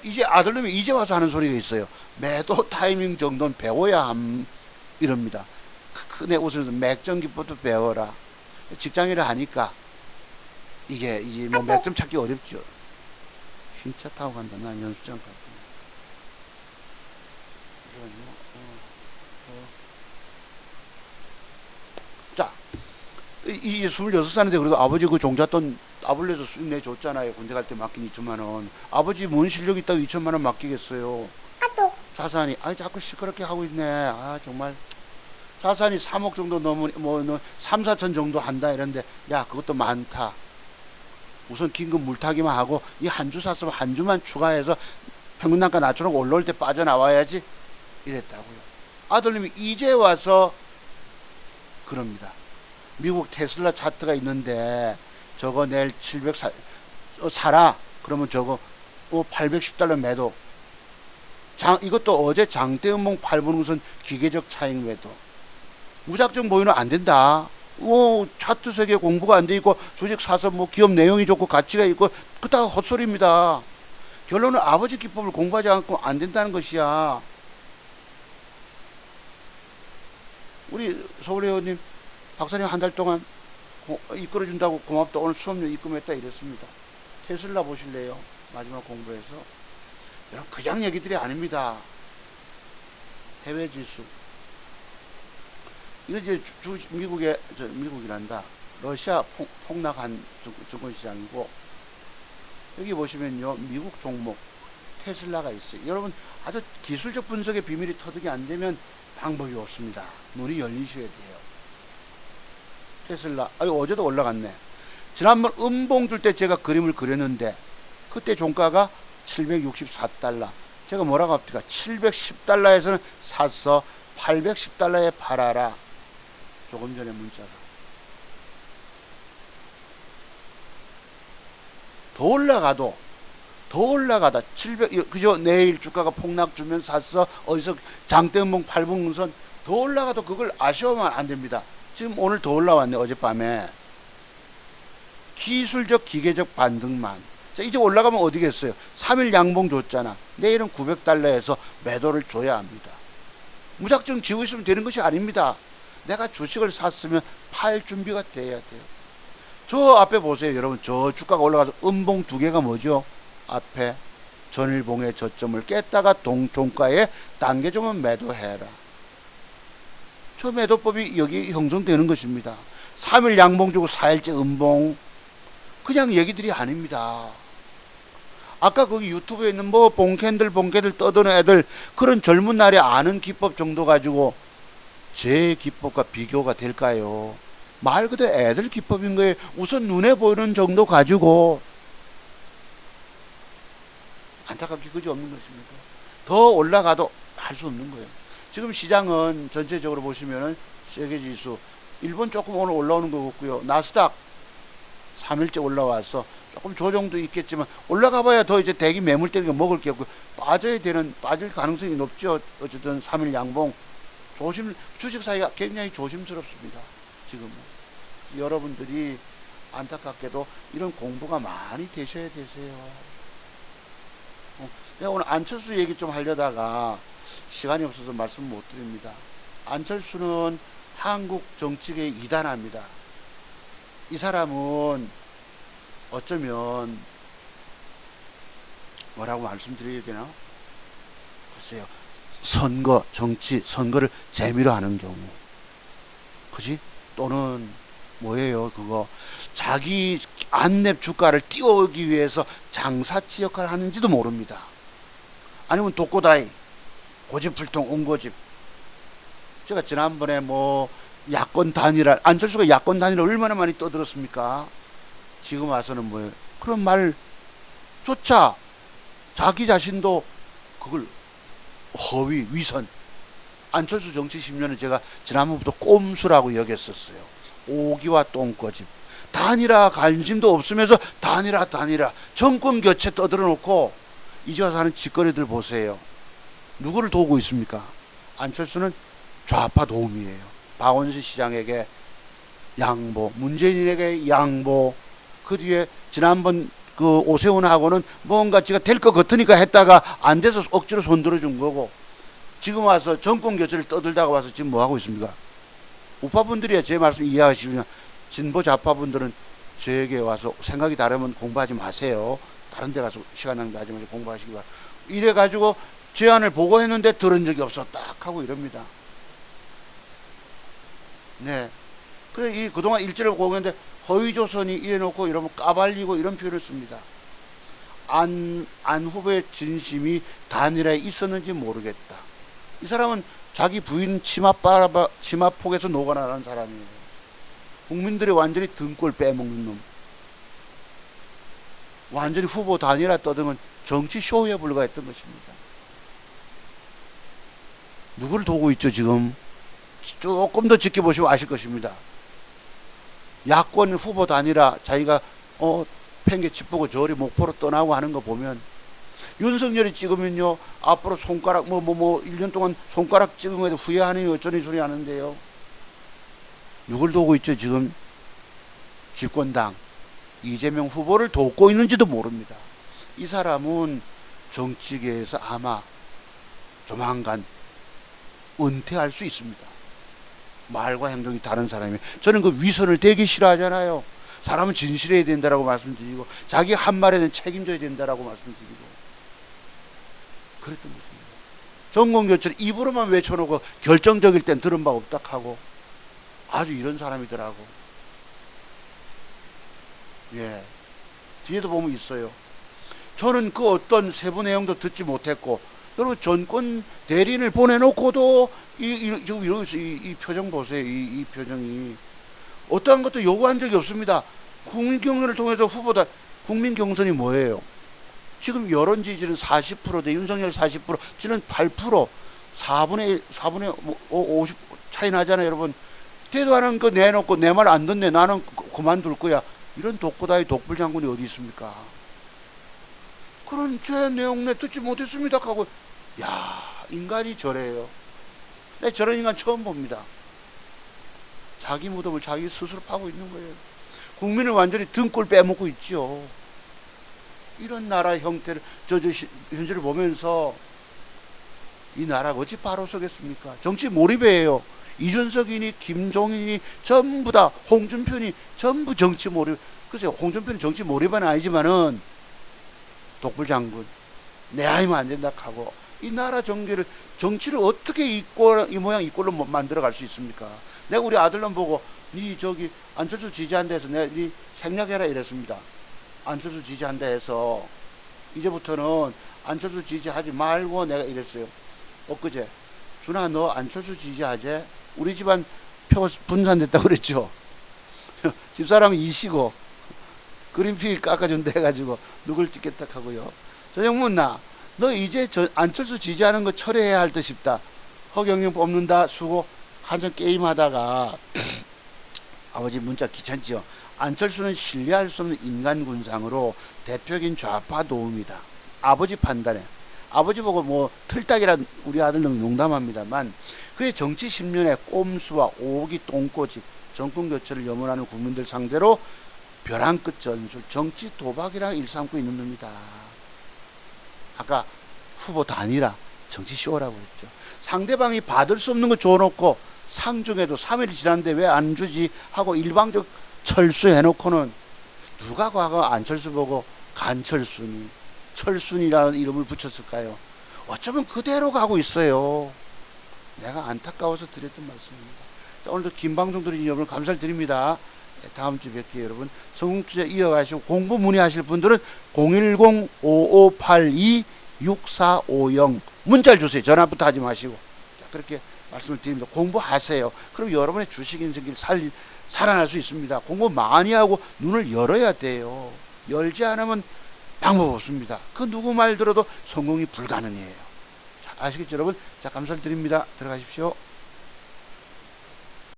이제 아들놈이 이제 와서 하는 소리가 있어요. 매도 타이밍 정도는 배워야 함 이럽니다. 내 웃으면서 맥점 기법도 배워라. 직장일을 하니까 이게 뭐 맥점 찾기 어렵죠. 흰차 타고 간다. 난 연습장 갈게. 자, 이제 26살인데 그래도 아버지 그 종잣돈 따블려서 수익 내줬잖아요. 군대 갈 때 맡긴 2천만 원. 아버지 뭔 실력 있다고 2천만 원 맡기겠어요. 자산이 자꾸 시끄럽게 하고 있네. 정말 자산이 3억 정도 넘으니 3, 4천 정도 한다 이런데 야 그것도 많다. 우선 긴급 물타기만 하고 이 한 주 샀으면 한 주만 추가해서 평균 단가 낮추라고 올라올 때 빠져나와야지 이랬다고요. 아들님이 이제 와서 그럽니다. 미국 테슬라 차트가 있는데 저거 내일 700 사라. 그러면 저거 810달러 매도. 이것도 어제 장대음봉 8분 우선 기계적 차익 매도. 무작정 보이는 안 된다. 차트 세계 공부가 안 돼 있고 주식 사서 기업 내용이 좋고 가치가 있고 그다 헛소리입니다. 결론은 아버지 기법을 공부하지 않고 안 된다는 것이야. 우리 서울회원님 박사님 한 달 동안 이끌어준다고 고맙다. 오늘 수업료 입금했다 이랬습니다. 테슬라 보실래요? 마지막 공부해서. 여러분 그냥 얘기들이 아닙니다. 해외 지수. 이거 이제 미국이란다. 러시아 폭락한 증권시장이고 여기 보시면요 미국 종목 테슬라가 있어요. 여러분 아주 기술적 분석의 비밀이 터득이 안 되면 방법이 없습니다. 눈이 열리셔야 돼요. 테슬라 어제도 올라갔네. 지난번 음봉 줄 때 제가 그림을 그렸는데 그때 종가가 764달러. 제가 뭐라고 합니까? 710달러에서는 사서 810달러에 팔아라. 조금 전에 문자가. 더 올라가다 700 그죠? 내일 주가가 폭락 주면 샀어. 어디서 장대음봉 8분선 더 올라가도 그걸 아쉬워하면 안 됩니다. 지금 오늘 더 올라왔네. 어젯밤에 기술적 기계적 반등만. 자, 이제 올라가면 어디겠어요? 3일 양봉 줬잖아. 내일은 900달러에서 매도를 줘야 합니다. 무작정 지고 있으면 되는 것이 아닙니다. 내가 주식을 샀으면 팔 준비가 돼야 돼요. 저 앞에 보세요. 여러분 저 주가가 올라가서 음봉 두 개가 뭐죠? 앞에 전일봉의 저점을 깼다가 종가에 단계점은 매도해라. 저 매도법이 여기 형성되는 것입니다. 3일 양봉 주고 4일째 음봉. 그냥 얘기들이 아닙니다. 아까 거기 유튜브에 있는 봉캔들 떠드는 애들 그런 젊은 날에 아는 기법 정도 가지고 제 기법과 비교가 될까요? 말 그대로 애들 기법인 거예요. 우선 눈에 보이는 정도 가지고 안타깝게 그지 없는 것입니다. 더 올라가도 할 수 없는 거예요. 지금 시장은 전체적으로 보시면은 세계지수 일본 조금 오늘 올라오는 거 같고요. 나스닥 3일째 올라와서 조금 조정도 있겠지만 올라가 봐야 더 이제 대기 매물대기가 먹을 게 없고 빠질 가능성이 높죠. 어쨌든 3일 양봉 주식 사이가 굉장히 조심스럽습니다. 지금은 여러분들이 안타깝게도 이런 공부가 많이 되셔야 되세요. 내가 오늘 안철수 얘기 좀 하려다가 시간이 없어서 말씀 못 드립니다. 안철수는 한국 정치계의 이단합니다. 이 사람은 어쩌면 뭐라고 말씀드려야 되나? 글쎄요. 선거를 재미로 하는 경우. 그지? 또는 뭐예요? 그거 자기 안랩 주가를 띄우기 위해서 장사치 역할을 하는지도 모릅니다. 아니면 독고다이 고집불통 옹고집. 제가 지난번에 야권 단일화, 안철수가 야권 단일화 얼마나 많이 떠들었습니까? 지금 와서는 뭐예요? 그런 말조차 자기 자신도 그걸 허위, 위선. 안철수 정치 10년을 제가 지난번부터 꼼수라고 여겼었어요. 오기와 똥꼬집. 단일화 관심도 없으면서 단일화. 정권 교체 떠들어 놓고 이제 와서 하는 짓거리들 보세요. 누구를 도우고 있습니까? 안철수는 좌파 도움이에요. 박원순 시장에게 양보, 문재인에게 양보. 그 뒤에 지난번 그 오세훈하고는 뭔가 지가 될 것 같으니까 했다가 안 돼서 억지로 손들어 준 거고, 지금 와서 정권 교체를 떠들다가 와서 지금 뭐 하고 있습니까? 우파분들이야 제 말씀 이해하시면, 진보 좌파분들은 저에게 와서 생각이 다르면 공부하지 마세요. 다른 데 가서 시간 낭비하지 마시고 공부하시기 바랍니다. 이래가지고 제안을 보고했는데 들은 적이 없어 딱 하고 이럽니다. 네. 그래, 그동안 일지를 보고했는데 허위조선이 이래놓고 이러면 까발리고 이런 표현을 씁니다. 안 후보의 진심이 단일화에 있었는지 모르겠다. 이 사람은 자기 부인 치마폭에서 녹아나는 사람이에요. 국민들이 완전히 등골 빼먹는 놈. 완전히 후보 단일화 떠드는 정치 쇼에 불과했던 것입니다. 누구를 도고 있죠 지금? 조금 더 지켜보시면 아실 것입니다. 야권 후보 단일화 자기가 팽개 짚고 저리 목포로 떠나고 하는 거 보면 윤석열이 찍으면요 앞으로 손가락 1년 동안 손가락 찍은 거에도 후회하니 어쩌니 소리 하는데요. 누굴 도고 있죠 지금? 집권당 이재명 후보를 돕고 있는지도 모릅니다. 이 사람은 정치계에서 아마 조만간 은퇴할 수 있습니다. 말과 행동이 다른 사람이. 저는 그 위선을 되게 싫어하잖아요. 사람은 진실해야 된다라고 말씀드리고 자기 한 말에 대해 책임져야 된다라고 말씀드리고 그랬던 것입니다. 정공교처럼 입으로만 외쳐놓고 결정적일 땐 들은 바 없다 하고 아주 이런 사람이더라고. 예, 뒤에도 보면 있어요. 저는 그 어떤 세부 내용도 듣지 못했고 여러분 전권 대리인을 보내놓고도 이 표정 보세요. 이 표정이 어떠한 것도 요구한 적이 없습니다. 국민 경선을 통해서 후보다 국민 경선이 뭐예요? 지금 여론 지지는 40%대 윤석열 40%, 지는 8%, 4분의 50 차이 나잖아요, 여러분. 대도 안 한 거 내놓고 내 말 안 듣네. 나는 그만둘 거야. 이런 독고다이 독불 장군이 어디 있습니까? 그런 제 내용 내 듣지 못했습니다 하고 야 인간이 저래요. 내 저런 인간 처음 봅니다. 자기 무덤을 자기 스스로 파고 있는 거예요. 국민을 완전히 등골 빼먹고 있죠. 이런 나라 형태를 현실을 보면서 이 나라가 어찌 바로 서겠습니까? 정치 몰입이에요. 이준석이니 김종인이 전부 다 홍준표니 전부 정치 몰입. 글쎄요 홍준표는 정치 몰입은 아니지만은 독불 장군 내 아이면 안 된다 하고 이 나라 정치를 어떻게 이 모양 이 꼴로 만들어 갈 수 있습니까? 내가 우리 아들놈 보고 니 저기 안철수 지지한다 해서 내가 니 생략해라 이랬습니다. 안철수 지지한다 해서 이제부터는 안철수 지지하지 말고 내가 이랬어요. 엊그제 준아 너 안철수 지지하지? 우리 집안 표 분산됐다고 그랬죠. 집사람이 이시고 그린필 깎아준다 해가지고 누굴 찍겠다 하고요. 전영문 너 이제 안철수 지지하는 거 철회해야 할 듯 싶다. 허경영 뽑는다 수고 한참 게임하다가 아버지 문자 귀찮지요. 안철수는 신뢰할 수 없는 인간 군상으로 대표적인 좌파 도움이다. 아버지 판단에 아버지 보고 뭐 틀딱이란 우리 아들놈이 농담합니다만 그의 정치 10년의 꼼수와 오기 똥꼬집 정권 교체를 염원하는 국민들 상대로 벼랑 끝 전술 정치 도박이라 일삼고 있는 놈이다. 아까 후보 단일화 정치 쇼라고 했죠. 상대방이 받을 수 없는 거 줘놓고 상중에도 3일이 지났는데 왜 안 주지 하고 일방적 철수해놓고는 누가 과거 안철수 보고 간철순이 철순이라는 이름을 붙였을까요? 어쩌면 그대로 가고 있어요. 내가 안타까워서 드렸던 말씀입니다. 자, 오늘도 긴 방송 들으신 여러분 감사를 드립니다. 다음 주 뵙기에 여러분 성공투자 이어가시고 공부 문의하실 분들은 010-5582-6450 문자를 주세요. 전화부터 하지 마시고. 자, 그렇게 말씀을 드립니다. 공부하세요. 그럼 여러분의 주식 인생길 살아날 수 있습니다. 공부 많이 하고 눈을 열어야 돼요. 열지 않으면 방법 없습니다. 그 누구 말 들어도 성공이 불가능해요. 자, 아시겠죠 여러분? 자, 감사를 드립니다. 들어가십시오.